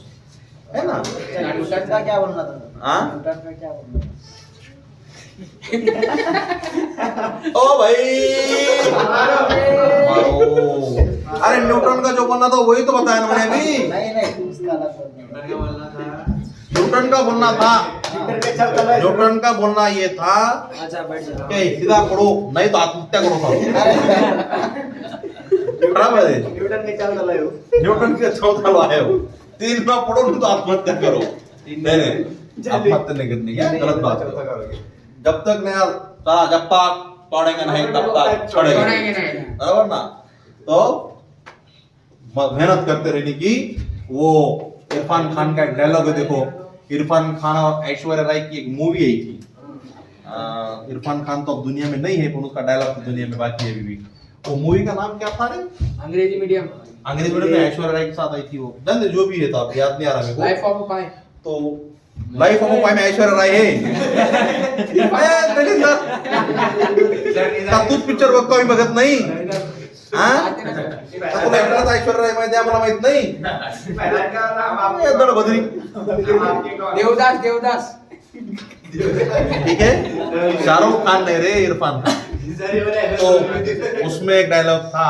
है ना? न्यूटन का क्या बोलना था? हाँ? न्यूटन का क्या बोलना? ओ भाई अरे न्यूटन का जो बोलना था वही तो बताया ना मैंने अभी। नहीं उसका अलग बोलना था। न्यूटन का बोलना था, न्यूटन का बोलना ये था अच्छा बैठ जाओ। कि सीधा पढ़ो नहीं तो आत्महत्या करो बराबर है? न्यूटन के चल रहा हो। न्यूटन के चौथा लाए हो, 3 ना पढ़ो नहीं तो आत्महत्या करो। नहीं आत्महत्या नहीं करनी, क्या गलत बात है। जब तक नहीं सारा जब तक पढ़ेंगे नहीं तब तक छोड़ेंगे नहीं। बराबर ना? तो मेहनत करते रहने की। वो इरफान खान का एक डायलॉग है, देखो इरफान खान और ऐश्वर्या राय की एक मूवी आई थी। इरफान खान तो अब दुनिया में नहीं है, पर उसका डायलॉग तो दुनिया में बाकी है अभी भी। वो मूवी का नाम क्या था रे? अंग्रेजी मीडियम। अंग्रेजी मीडियम में ऐश्वर्या राय के साथ आई थी वो, जानते जो भी है था, याद नहीं आ रहा मेरे को। लाइफ ऑफ पाय। तो लाइफ ऑफ पाय में ऐश्वर्या राय है। तूच पिक्चर बघ बघत नाही, तुला एकटाच ऐश्वर्या राय माहिती, आम्हाला माहित नाही। दडबदरी देवदास। ठीक है, शाहरुख खान नहीं रे, इरफान खान। तो उसमें एक डायलॉग था,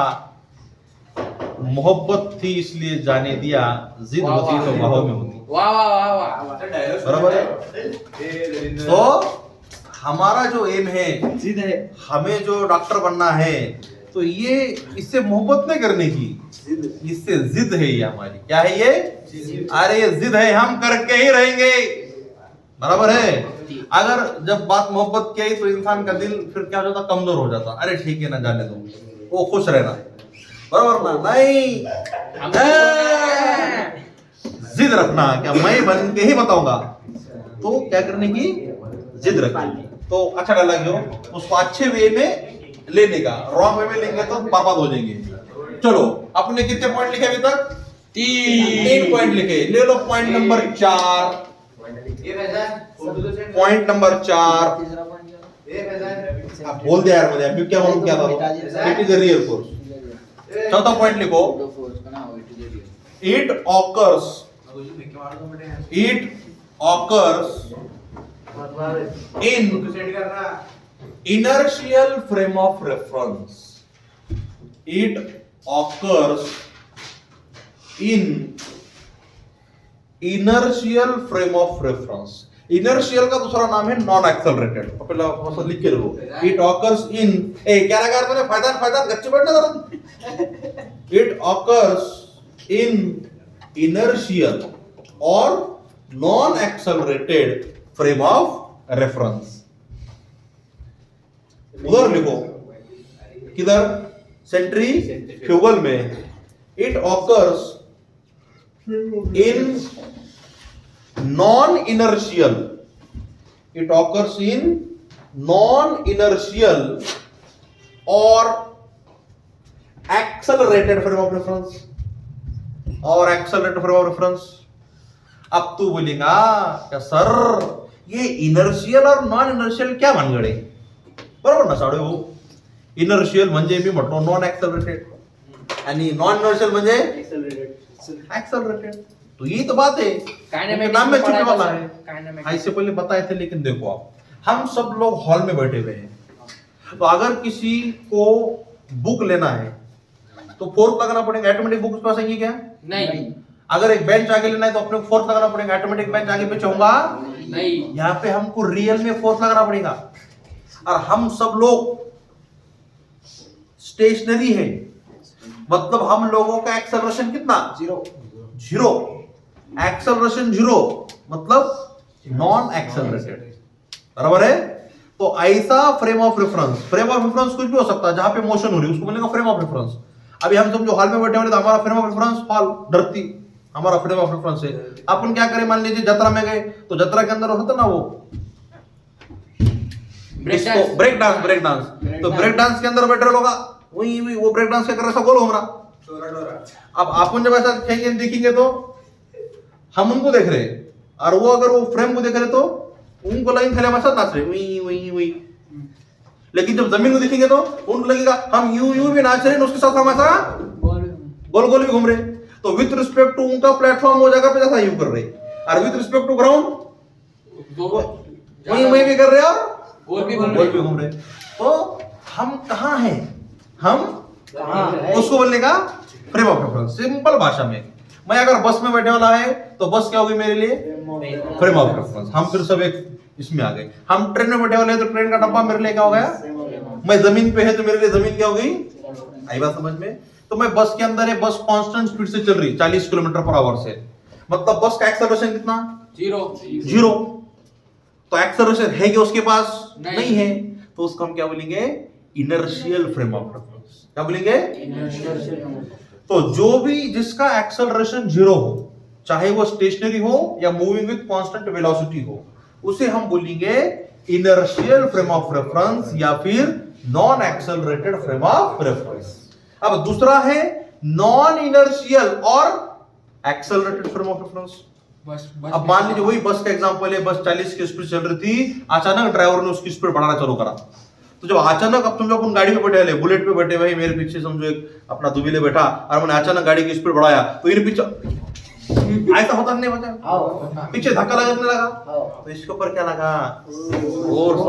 मोहब्बत थी इसलिए जाने दिया, जिद होती तो बाहों में होती। वाह वाह वाह वाह, बराबर है? तो हमारा जो एम है, जिद है, हमें जो डॉक्टर बनना है, तो ये इससे मोहब्बत नहीं करने की, इससे जिद है ये हमारी। क्या है ये? अरे ये जिद है, हम करके ही रहेंगे। बराबर है? अगर जब बात मोहब्बत की आई तो इंसान का दिल फिर क्या हो जाता? कमजोर हो जाता। अरे ठीक है ना, जाने दो, वो खुश रहना, बराबर ना? नहीं, जिद रखना, क्या मैं बन के ही बताऊंगा। तो क्या करने की? जिद रखनी। तो अच्छा डायलॉग जो उसको अच्छे वे में लेने का, रॉन्ग वे में लेंगे तो बर्बाद हो जाएंगे। चलो, अपने कितने पॉइंट लिखे अभी तक? 3 पॉइंट लिखे। ले लो पॉइंट नंबर 4। पॉइंट नंबर 4 तीसरा पॉइंट आप बोल दे यार मुझे, अभी क्या मालूम क्या था? It is a real force. चौथा पॉइंट लिखो, it occurs in inertial frame of reference. It occurs in inertial frame of reference. Inertial का दूसरा नाम है नॉन एक्सेलरेटेड। पहला फसल लिख के लो। It occurs in क्या लगा तुमने? फायदा गच्ची बैठना जरा। It occurs in inertial or non accelerated frame of reference. उधर लिखो, किधर? सेंट्रीफ्यूगल में। It occurs in non-inertial. It occurs in non-inertial or accelerated frame of reference. और accelerated frame of reference। अब तू बोलेगा क्या सर ये इनर्शियल और नॉन इनर्शियल क्या भानगड आहे? बरोबर ना साडे भाऊ? इनर्शियल म्हणजे मी म्हटलो नॉन एक्सेलरेटेड आणि नॉन इनर्शियल म्हणजे एक्सेलरेटेड। तो यही तो बात है, नाम में छुपने वाला है। ऐसे पहले बताए थे, लेकिन देखो आप हम सब लोग हॉल में बैठे हुए हैं, तो अगर किसी को बुक लेना है तो फोर्थ लगाना पड़ेगा, ऑटोमेटिक बुक उसके पास आएंगी क्या? नहीं अगर एक बेंच आगे लेना है तो अपने को फोर्थ लगाना पड़ेगा, ऑटोमेटिक बेंच आगे पीछे होगा नहीं। यहाँ पे हमको रियल में फोर्थ लगाना पड़ेगा। और हम सब लोग स्टेशनरी है, मतलब हम लोगों का एक्सेलरेशन कितना? जीरो। एक्सेलरेशन जीरो मतलब नॉन एक्सेलरेटेड, बराबर है। तो ऐसा फ्रेम ऑफ रेफरेंस कुछ भी हो सकता है जहां पे मोशन हो रही है उसको बोलेगा फ्रेम ऑफ रेफरेंस। अभी हम समझो हॉल में बैठे हुए तो हमारा फ्रेम ऑफ रेफरेंस हॉल, धरती हमारा फ्रेम ऑफ रेफरेंस है। अपन क्या करें, मान लीजिए जत्रा में गए तो जत्रा के अंदर होता ना वो ब्रेक डांस, तो ब्रेक डांस के अंदर बैठे लोग वही वो ब्रेक डांस क्या कर रहा है, ऐसा गोल घूम रहा। अब अपन जब ऐसा देखेंगे तो हम उनको देख रहे हैं, और वो अगर वो फ्रेम को देख रहे तो उनको लाइन खाली हमारे साथ नाच रहे वही वही वही। लेकिन जब जमीन को देखेंगे तो उनको लगेगा हम यूं भी नाच रहे हैं, उसके साथ हम ऐसा गोल गोल भी घूम रहे। तो विथ रिस्पेक्ट टू उनका प्लेटफॉर्म वो जगह पे जैसा यू कर रहे, और विथ रिस्पेक्ट टू ग्राउंड वही भी कर रहे और गोल भी घूम रहे। तो हम कहाँ हैं? हम उसको बोलने का फ्रेम ऑफ रेफरेंस। सिंपल भाषा में, मैं अगर बस में बैठने वाला है तो बस क्या होगी मेरे लिए? Frame of reference. हम फिर सब एक इसमें आ गए। हम ट्रेन में बैठे वाले हैं तो ट्रेन का डब्बा मेरे लिए क्या हो गया? मैं जमीन पे है तो मेरे लिए जमीन क्या हो गई? आई बात समझ में? तो मैं बस के अंदर है, बस कांस्टेंट स्पीड से चल रही 40 किलोमीटर पर आवर से, मतलब बस का एक्सेलरेशन कितना? जीरो। तो एक्सेलरेशन है कि उसके पास? नहीं है। तो उसको हम क्या बोलेंगे? Inertial frame of reference. क्या बोलेंगे? तो जो भी जिसका एक्सेलरेशन जीरो हो, चाहे वो स्टेशनरी हो या मूविंग विद कांस्टेंट वेलोसिटी हो, उसे हम बोलेंगे इनर्शियल फ्रेम ऑफ रेफरेंस या फिर non accelerated frame of reference. अब दूसरा है नॉन इनर्शियल और एक्सेलरेटेड फ्रेम ऑफ रेफरेंस। अब मान लीजिए वही बस का एग्जांपल है, बस 40 की स्पीड चल रही थी, अचानक ड्राइवर ने उसकी स्पीड बढ़ाना चालू करा। तो जब अचानक, अब तुम लोग अपन गाड़ी पे बैठे हैं, बुलेट पे बैठे भाई, मेरे पीछे समझो एक अपना दुबीले बैठा और मैंने अचानक गाड़ी की स्पीड बढ़ाया तो ये पीछे ऐसा होता नहीं, बचा पीछे धक्का लगने लगा। तो इसके ऊपर क्या लगा? फोर्स।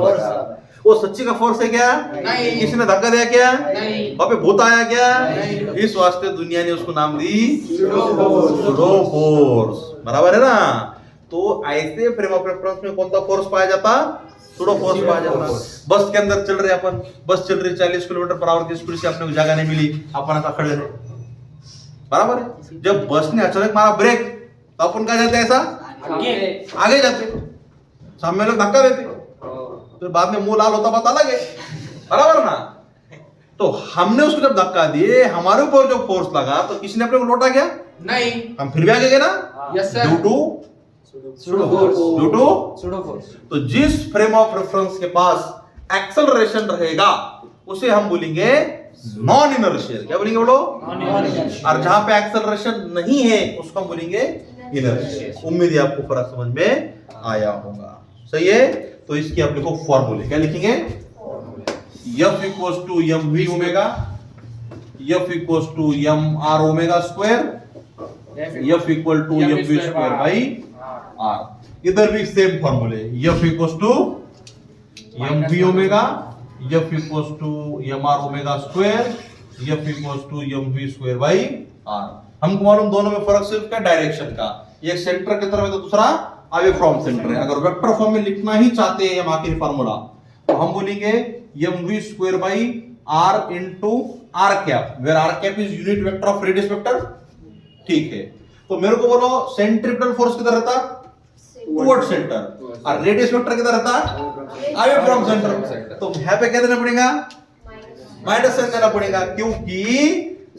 वो सच्ची का फोर्स है क्या? नहीं। किसी ने धक्का दिया क्या? नहीं। वहां पे भूत आया क्या? नहीं। इस वास्ते दुनिया ने उसको नाम दी सूडो फोर्स, बराबर है ना। तो ऐसे फ्रेम ऑफ रेफरेंस में कौन सा फोर्स पाया जाता? सूडो फोर्स पाया जाता। बस के अंदर चल रहे अपन, बस चल रही 40 किलोमीटर पर आवर की स्पीड से, अपने को जगह नहीं मिली, अपन ऐसा खड़े रहे, बराबर है। जब बस ने अचानक मारा ब्रेक तो अपन क्या जाते? ऐसा आगे जाते, सामने लोग धक्का देते, तो बाद में मुंह लाल होता पता लगे, बराबर ना। तो हमने उसको जब धक्का दिए, हमारे ऊपर जो फोर्स लगा तो किसी ने अपने को लौटा क्या? नहीं। हम फिर भी आगे गए ना? Yes sir. ड्यू टू तो जिस फ्रेम ऑफ रेफरेंस के पास एक्सेलरेशन रहेगा उसे हम बोलेंगे नॉन इनर्शियल। क्या बोलेंगे बोलो? और जहां पे एक्सेलरेशन नहीं है उसको हम बोलेंगे इनर्शियल। उम्मीद है आपको फर्क समझ में आया होगा, सही है। तो इसकी आप लिखो फॉर्मूले, क्या लिखेंगे? F equals to m v omega, F equals to m r omega square, F equal to m v square by r. इधर भी सेम फॉर्मूले, F equals to m v omega, F equals to m r omega square, F equals to m v square by r. हमको मालूम दोनों में फर्क सिर्फ क्या? डायरेक्शन का। एक सेंटर की तरफ है तो दूसरा अवे फ्रॉम सेंटर है। अगर वेक्टर फॉर्म में लिखना ही चाहते हैं हम आखिरी फार्मूला, तो हम बोलेंगे mv square by r into r cap, where r cap is unit vector of radius vector. ठीक है, तो मेरे को बोलो सेंट्रिपेटल फोर्स किधर रहता? Toward centre. और रेडियस वेक्टर किधर रहता? Away from centre. तो यहां पे क्या देना पड़ेगा? माइनस साइन देना पड़ेगा, क्योंकि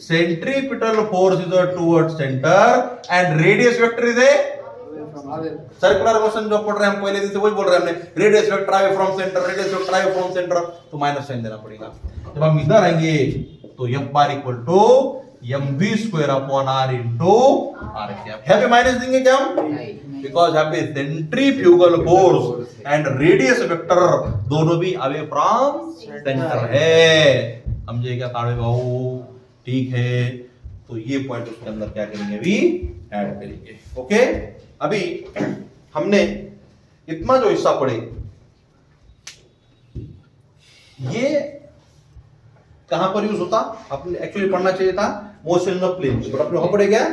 centripetal force is toward centre and radius vector is a circular motion. जो पढ़ रहे हैं हम पहले दिन से वही बोल रहे हैं हमने, radius vector away from centre, radius vector away from centre, तो माइनस साइन देना पड़ेगा। जब हम इधर आएंगे तो f bar equal to mv square upon r into r cap. यहां पे माइनस देंगे क्या हम? बिकॉज़ यहां पे centrifugal force and radius vector दोनों भी अवे फ्रॉम सेंटर है। समझे क्या ताड़े बाबू? ठीक है, तो ये पॉइंट उसके अंदर क्या करेंगे? अभी ऐड करेंगे। ओके, अभी हमने इतना जो हिस्सा पढ़े ये कहां पर यूज होता, आपने एक्चुअली पढ़ना चाहिए था मोशन इन प्लेन, बट अपने वहां पढ़े क्या,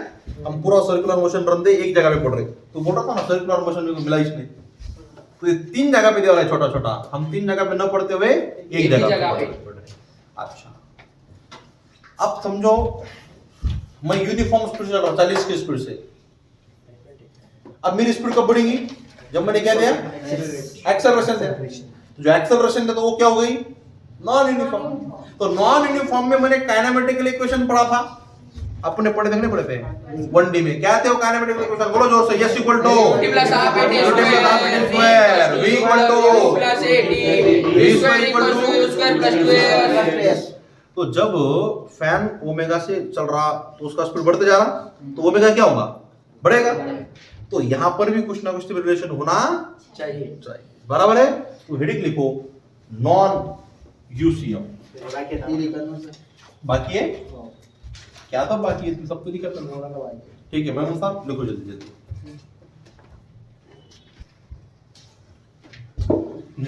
हम पूरा सर्कुलर मोशन रन दे एक जगह पे पढ़ रहे, तो बोल रहा था ना सर्कुलर मोशन में मिला इसने, तो ये 3 जगह पे दिया हुआ है छोटा छोटा, हम 3 जगह पे न पढ़ते हुए एक जगह पे पढ़ रहे। अच्छा, अब समझो मैं यूनिफॉर्म स्पीड से चल रहा हूं 40 की स्पीड से, अब मेरी स्पीड कब बढ़ेगी, जब मैंने क्या दिया, एक्सेलरेशन दिया, तो जो एक्सेलरेशन दिया तो वो क्या हो गई, नॉन यूनिफॉर्म। तो नॉन यूनिफॉर्म में मैंने काइनेमेटिकल इक्वेशन पढ़ा था, अपने पढ़े थे नहीं पढ़े थे 1D में, क्या थे वो काइनेमेटिकल इक्वेशन, बोलो जोर से, s equal to t plus half at square, v equal to plus at v square equal to u square plus 2a। तो जब फैन ओमेगा से चल रहा तो उसका स्पीड बढ़ते जा रहा, तो ओमेगा क्या होगा, बढ़ेगा, तो यहां पर भी कुछ ना कुछ रिलेशन होना चाहिए। बराबर है। तो हेडिंग लिखो नॉन यूसीएम, बाकी है क्या, तो बाकी है सब तो नहीं करता, ठीक है मैं साहब लिखो जल्दी जल्दी,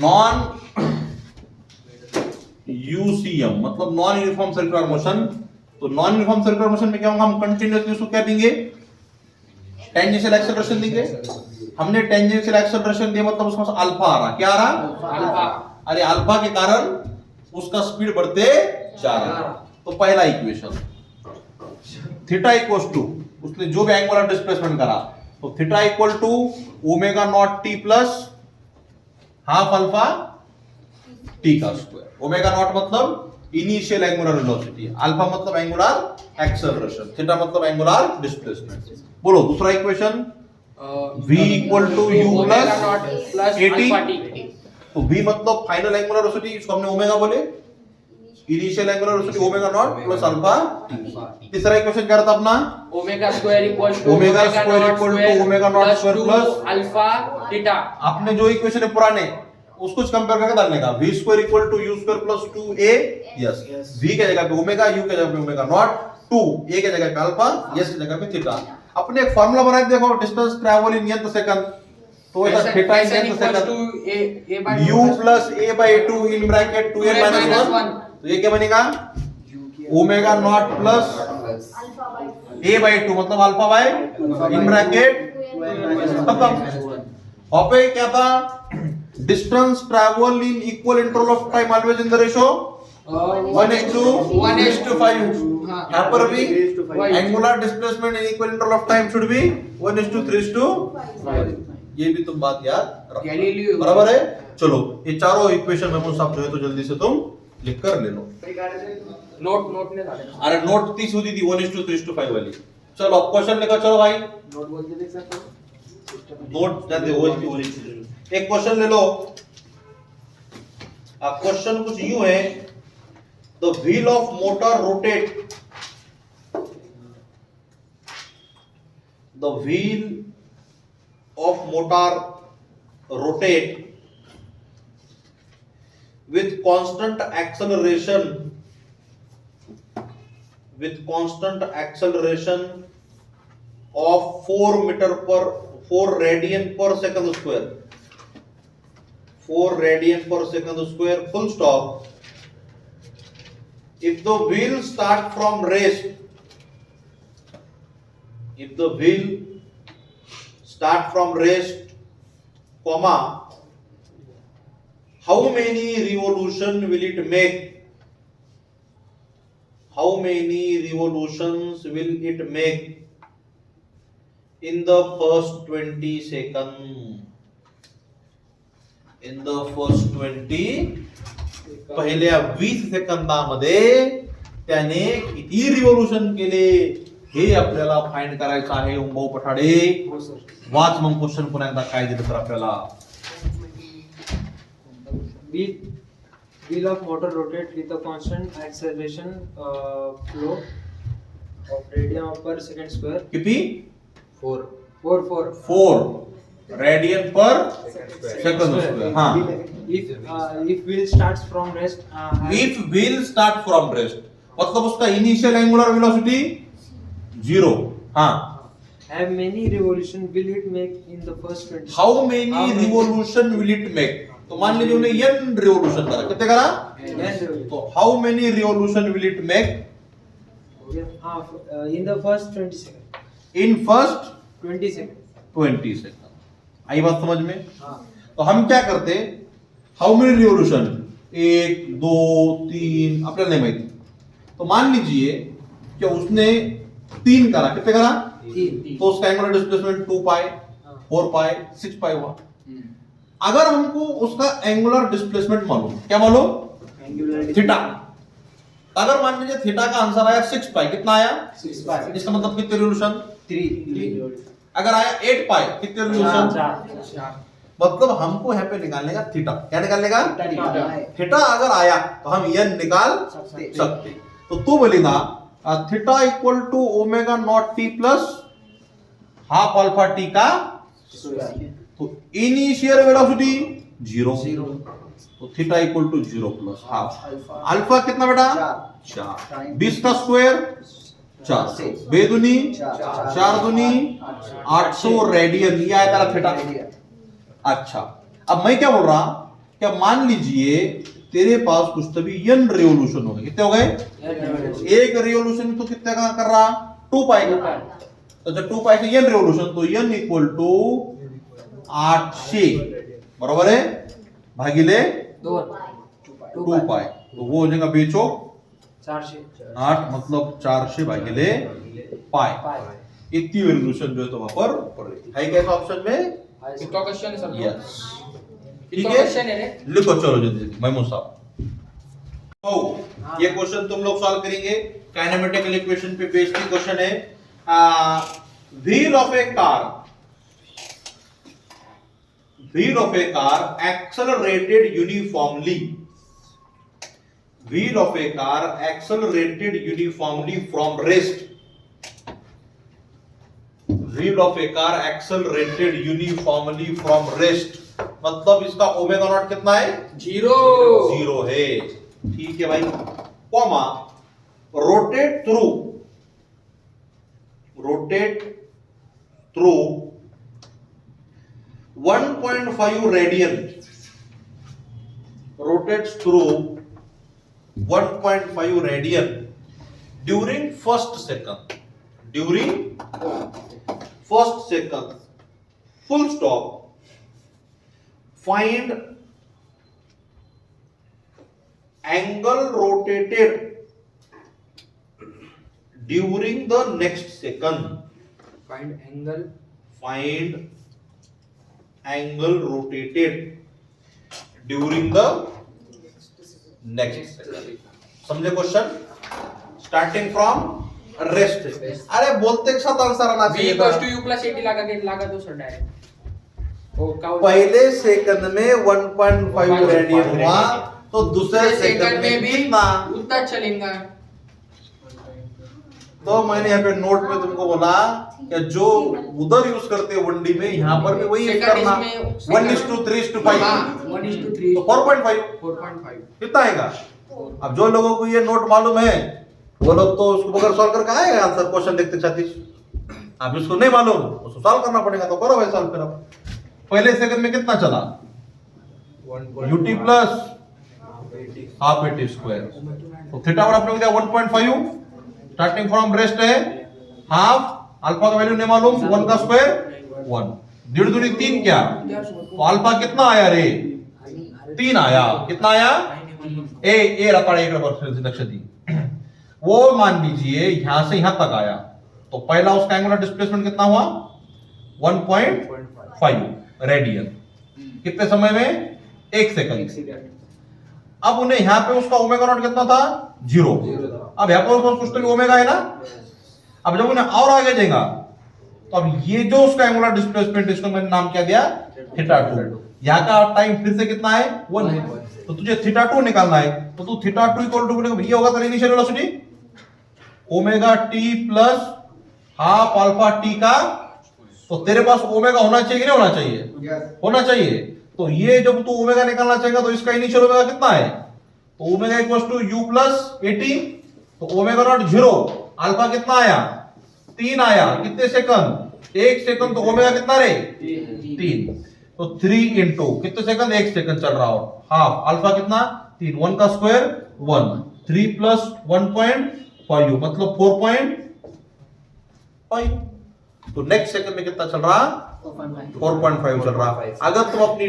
नॉन यूसीएम मतलब नॉन यूनिफॉर्म सर्कुलर मोशन। तो नॉन यूनिफॉर्म सर्कुलर मोशन में क्या होगा, हम कंटिन्यूअसली उसको क्या देंगे, टेंजेंशियल एक्सेलरेशन देंगे, हमने टेंजेंशियल एक्सेलरेशन दिया मतलब उसमें अल्फा आ रहा, क्या आ रहा, अल्फा, अरे अल्फा के कारण उसका स्पीड बढ़ते जा रहा। तो पहला इक्वेशन थीटा इक्वल्स टू, उसने जो भी एंगुलर डिस्प्लेसमेंट करा, तो theta equal to omega naught t plus half alpha t का स्क्वायर। ओमेगा नॉट मतलब इनिशियल एंगुलर वेलोसिटी, अल्फा मतलब एंगुलर एक्सेलरेशन, थीटा मतलब एंगुलर डिस्प्लेसमेंट। बोलो दूसरा equation, v equal to u plus 80, तो v मतलब फाइनल एंगुलर वेलोसिटी, इसको हमने ओमेगा बोले, initial angular velocity omega naught plus alpha. तीसरा इक्वेशन क्या रहता अपना, omega square equal to omega square equal to omega naught square plus alpha theta. आपने जो इक्वेशन है पुराने उसको कंपेयर करके डालने का, v square equal to u square plus 2a, yes, v के जगह पे ओमेगा, u के जगह पे ओमेगा नॉट, 2a के जगह पे अल्फा, s के जगह पे थीटा। अपने एक फार्मूला बनाए, देखो distance travel in nth second, तो ऐसा theta in nth second u plus a by 2 in bracket 2a minus 1, तो ये क्या बनेगा, omega naught plus a by 2 मतलब अल्फा बाय इन ब्रैकेट खत्म। और पे क्या था, distance travel in equal interval of time always in the ratio 1:5। यहाँ पर भी angular displacement in equal interval of time should be 1:3:5। ये भी तुम बात याद रखो, बराबर है। चलो ये चारों इक्वेशन में साहब जो है तो जल्दी से तुम लिख कर ले लो, नोट ने डाले, अरे नोट 30 होती थी 1:3:5 वाली। चलो अब क्वेश्चन लिखो, चलो भाई नोट बोल के देख सकते हो, नोट जाते हो एक क्वेश्चन ले लो। अब क्वेश्चन कुछ यूं है, the wheel of motor rotate, the wheel of motor rotate with constant acceleration of 4 radian per second square, 4 radian per second square, full stop. If the wheel start from rest, comma, how many revolution will it make? How many revolutions will it make in the first 20 seconds? In the first 20, पहिल्या 20 सेकंदामध्ये त्याने किती revolution केले हे आपल्याला find करायचं आहे। उंबाऊ Pathade watch मग question पुन्हा एकदा काय दिलं तर आपल्याला, wheel of motor rotate with a constant acceleration flow of radian per second square. किती, 4 रेडियन पर सेकंड स्क्वेअर। हाँ, if wheel starts from rest, if wheel start from rest मतलब उसका इनिशियल एंगुलर वेलोसिटी 0। हाँ, have many revolution will it make in the first 20? How many revolution will it make, तो मान लीजिए उन्हें n revolution करा, कितने करा? तो how many revolution will it make in the first 20 second in first 20 second 20 second? आई बात समझ में? हाँ तो हम क्या करते, हाउ मेनी रिवॉल्यूशन, 1 2 3 आपल्याला नहीं माहिती, तो मान लीजिए कि उसने 3 करा, कितने करा? 3 तो उसका एंगुलर डिस्प्लेसमेंट 2 पाई 4 पाई 6 पाई हुआ। अगर हमको उसका एंगुलर डिस्प्लेसमेंट मालूम, क्या मालूम? थीटा। अगर मान लीजिए थीटा का आंसर आया 6 पाई, कितना आया? 6 पाई इसका मतलब कितने रिवॉल्यूशन? 3 अगर आया 8 पाई, कितने रिवॉल्यूशन? 4 मतलब हमको यहाँ पे निकालने का थीटा, क्या निकालने का? थीटा थीटा अगर आया तो हम n निकाल सकते। तो तू बोलेगा theta equal to omega naught t plus half alpha t का, तो इनिशियल वेलोसिटी 0, तो theta equal to 0 plus half alpha कितना बेटा? 4, 20 का स्क्वायर 4, बेदुनी 4 दुनी 800 रेडियन, ये आया तेरा थीटा। अच्छा, अब मैं क्या बोल रहा, क्या मान लीजिए तेरे पास कुछ तभी n रिवॉल्यूशन हो गए, कितने हो गए? एक रिवॉल्यूशन तो कितने का कर रहा? 2 पाई का। तो जब 2 पाई का n रिवॉल्यूशन, तो n इक्वल टू 800 बरोबर है भागिले 2 2 पाई, तो वो हो जाएगा बेचो 400 8, मतलब 400 भागिले पाई। इतनी रिवॉल्यूशन जो है तो वहां पर पड़ रही है कैसा ऑप्शन में? कितना क्वेश्चन है सर? यस, ठीक कितना है, क्वेश्चन है रे? लिखो चलो जल्दी महमूद साहब। तो ये क्वेश्चन तुम लोग सॉल्व करेंगे, काइनेमेटिकल इक्वेशन पे बेस्ड क्वेश्चन है। Wheel of A car accelerated uniformly, wheel of A car accelerated uniformly from rest, wheel of A car accelerated uniformly from rest, मतलब इसका ओमेगा नॉट कितना है? 0 है, ठीक है भाई, comma rotate through 1.5 radian, rotates through 1.5 radian during first second, full stop. Find angle rotated during the next second. Find angle rotated during the next second. समझे question? Starting from rest. अरे बोलते के साथ आंसर आना v चाहिए equals था। to u plus 80 लगा दो सर डायरेक्ट। ओ का पहले सेकंड में 1.5 रेडियन हुआ, तो दूसरे सेकंड में भी कितना उतना चलेगा। तो मैंने यहाँ पे नोट में तुमको बोला कि जो उधर यूज करते हैं 1D में, यहाँ पर भी वही यूज करना, 1:3:5, हाँ 1:3 तो 4.5 कितना आएगा? अब जो लोगों को ये नोट मालूम है वो लोग तो उसको बगैर सॉल्व करके आएगा आंसर, क्वेश्चन देखते छत्तीस। अब जिसको नहीं मालूम उसको सॉल्व करना पड़ेगा, तो करो भाई सॉल्व। फिर अब पहले सेकंड में कितना चला? ut plus half at square, तो थीटा और अपने को दिया 1.5, स्टार्टिंग फ्रॉम रेस्ट है, हाफ अल्फा का वैल्यू नहीं मालूम, 1 का स्क्वायर 1, 1.5 दूनी 3 क्या, तो अल्फा कितना आया रे? 3 आया। कितना आया? ए रपड़ एक रपड़ लक्षदी, वो मान लीजिए यहां से यहां तक आया, तो पहला उसका एंगुलर डिस्प्लेसमेंट कितना हुआ? 1.5 रेडियन। कितने समय में? 1 सेकंड। अब उन्हें यहां पे उसका ओमेगा नॉट कितना था? 0। अब यहां पर कुछ तो भी ओमेगा है ना। अब जब उन्हें और आगे जाएगा तो अब ये जो उसका एंगुलर डिस्प्लेसमेंट, इसको मैंने नाम क्या दिया? थीटा2। यहाँ का टाइम फिर से कितना है? 1 है, तो तुझे थीटा2 निकालना है, तो तू थीटा2 इक्वल टू ये होगा तेरा initial velocity omega T plus half alpha t का, तो तेरे पास ओमेगा होना चाहिए कि नहीं होना चाहिए? होना चाहिए। तो ये जब तू ओमेगा निकालना चाहेगा तो इसका इनिशियल ओमेगा कितना है? तो omega equals to u plus 80, तो ओमेगा नॉट 0, अल्फा कितना आया? 3 आया। कितने सेकंड? 1 सेकंड, तो ओमेगा कितना रे? 3। तो 3 इंटू कितने सेकंड, 1 सेकंड चल रहा हो, हाफ अल्फा कितना 3, 1 का स्क्वायर 1, 3 प्लस 1.5 मतलब 4.5। तो नेक्स्ट सेकंड में कितना चल रहा, 4.5 चल रहा। अगर तुम अपनी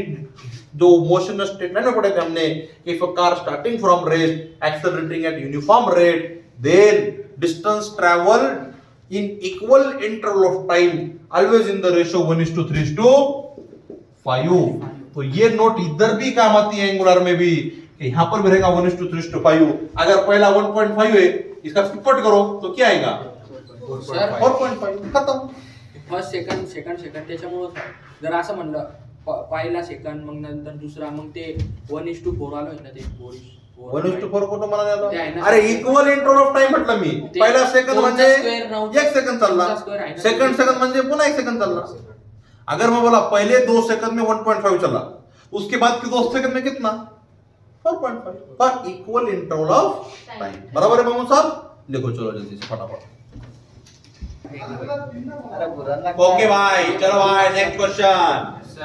जो मोशन स्टेटमेंट में पढ़े थे हमने, if a car starting from rest accelerating at uniform rate then distance travelled in equal interval of time always in the ratio 1:3:5। तो ये नोट इधर भी काम आती है एंगुलर में भी, कि यहां पर भी रहेगा 1:3:5। अगर पहला 1.5 है, इसका पिपट करो तो क्या आएगा, 4.5, खत्म। फर्स्ट सेकंड त्याच्यामुळे जर असं म्हणलं पहिला सेकंड मग नंतर दुसरा मग ते 1:4 आलं ना ते 1:4 कुठं मला ते आहे आलं, ना. अरे इक्वल इंटरवल ऑफ टाइम म्हटलं मी, ते पहिला सेकंड दोनचा म्हणजे square नव्हता. 1 सेकंड चालला, दोनचा square आहे ना. सेकंड म्हणजे पुन्हा 1 सेकंड चालला। अगर मैं बोला पहले 2 सेकंड में 1.5 चला, उसके बाद के 2 सेकंड में कितना 4.5 पर इक्वल इंटरवल ऑफ टाइम। बराबर है मामू साहब, लिखो चलो जल्दी से फटाफट। ओके भाई, चलो भाई next question. A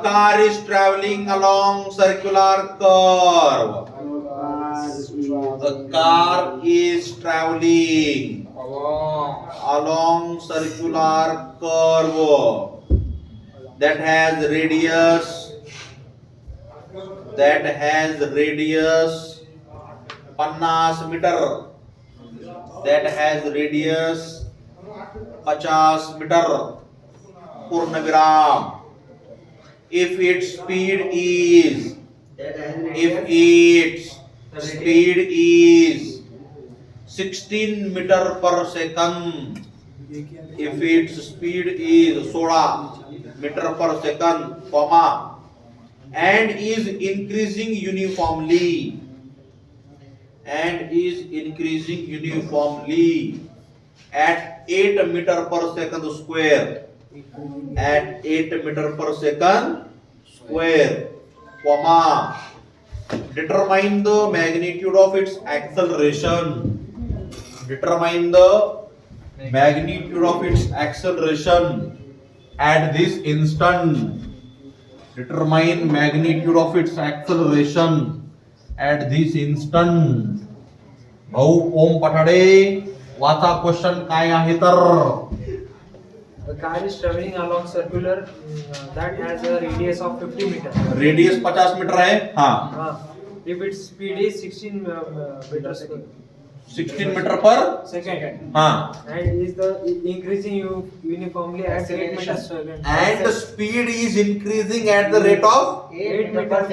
car is traveling along circular curve. The car is traveling along circular curve that has radius 50 meter, that has radius 50 meter, पूर्ण विराम। if its speed is 16 meter per second, if its speed is 16 meter per second, comma, and is increasing uniformly at 8 meter per second square, at 8 meter per second square, comma, determine the magnitude of its acceleration, determine the magnitude of its acceleration at this instant, determine magnitude of its acceleration at this instant। भाऊ ओम पठाडे वाचा question काय आहे तर, The car is traveling along circular that has a radius of 50 meter. Radius 50 metre है, हाँ If its speed is 16 meter second. 16 metre पर Second. हाँ, And is the increasing uniformly at 8 meter second. and the speed is increasing at the rate of 8 meter पर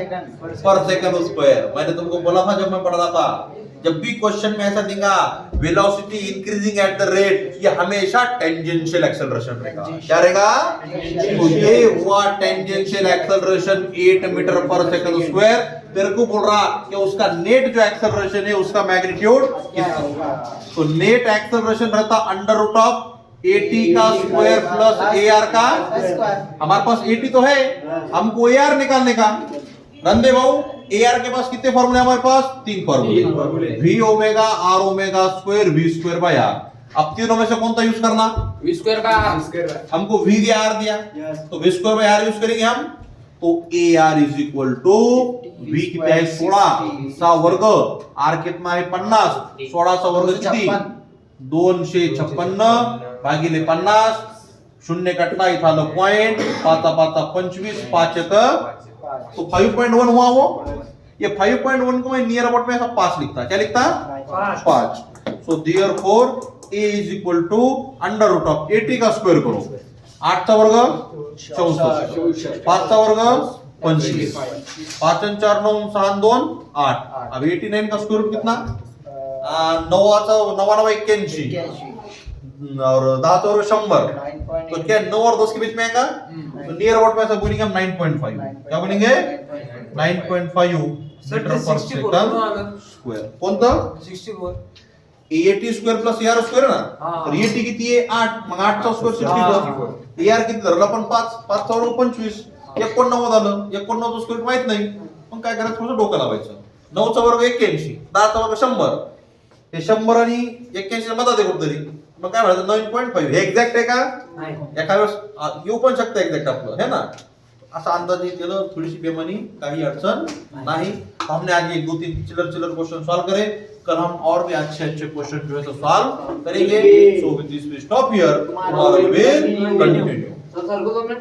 second square. मैंने तुमको बोला था जब मैं पढ़ रहा था, जब भी क्वेश्चन में ऐसा देगा velocity increasing at the rate, ये हमेशा टेंजेंशियल एक्सेलरेशन रहेगा। क्या रहेगा, तो ये हुआ tangential acceleration 8 metre per second square. तेरे को बोल रहा कि उसका नेट जो एक्सेलरेशन है उसका मैग्नीट्यूड कितना, तो नेट एक्सेलरेशन रहता अंडर रूट ऑफ 80 का स्क्वायर प्लस AR का, हमारे पास 80 तो है, हमको AR निकालने का। रंदे भाऊ AR के पास कितने फॉर्मूले हमारे पास, 3 फॉर्मूले, V omega R omega square V square by R। अब तीनों में से कौन सा यूज करना, V स्क्वायर बाय R। हमको V दिया R दिया, तो V square by R use करेंगे हम। तो AR is equal to V कितना है 16 सा वर्ग, R कितना है 50, 16 सा वर्ग किती 256 भागिले 50, शून्य कटला इथं आलं पॉइंट, 5 5 25, 5 तो 5.1 हुआ वो। ये 5.1 को मैं नियर अबाउट में ऐसा 5 लिखता, क्या लिखता 5। So therefore A is equal to under root of 80 का स्क्वायर करो, 8 चा वर्ग 64, 5 चा वर्ग 25, 5 and 4 9 6 2 8। अब 89 का स्क्वायर रूट कितना, 9 81 और 10 और 100, तो क्या 9 और 10 के बीच में आएगा, तो नियर अबाउट में ऐसा बोलेंगे हम 9.5, क्या बोलेंगे 9.5 मीटर पर सेकंड स्क्वायर। कौन था 64 80 स्क्वेअर प्लस AR स्क्वेअर ना, तर 80 किती आहे 8, मग 8 चा स्क्वेअर 64, AR किती धरला पण 5, 5 चा वर्ग 25, 89 आलं, 89 चा स्क्वेअर माहित नाही, मग काय करायचं थोडं डोकं लावायचं, 9 चा वर्ग 81, 10 चा वर्ग 100, हे 100 आणि 81 मध्ये आहे कुठतरी, मग काय म्हणायचं 9.5 हे एक्झॅक्ट आहे का, नाही एका वेळेस येऊ पण शकतं एक्झॅक्ट आपलं है ना, असा अंदाजे केलं, थोडीशी बेमानी, काही अड़चन नहीं। हमने आज एक 2-3 चिलर क्वेश्चन सॉल्व करे, कल हम और भी अच्छे अच्छे क्वेश्चन जो है तो सॉल्व करेंगे। So with this we stop here, tomorrow we will continue. Sir को तो मैं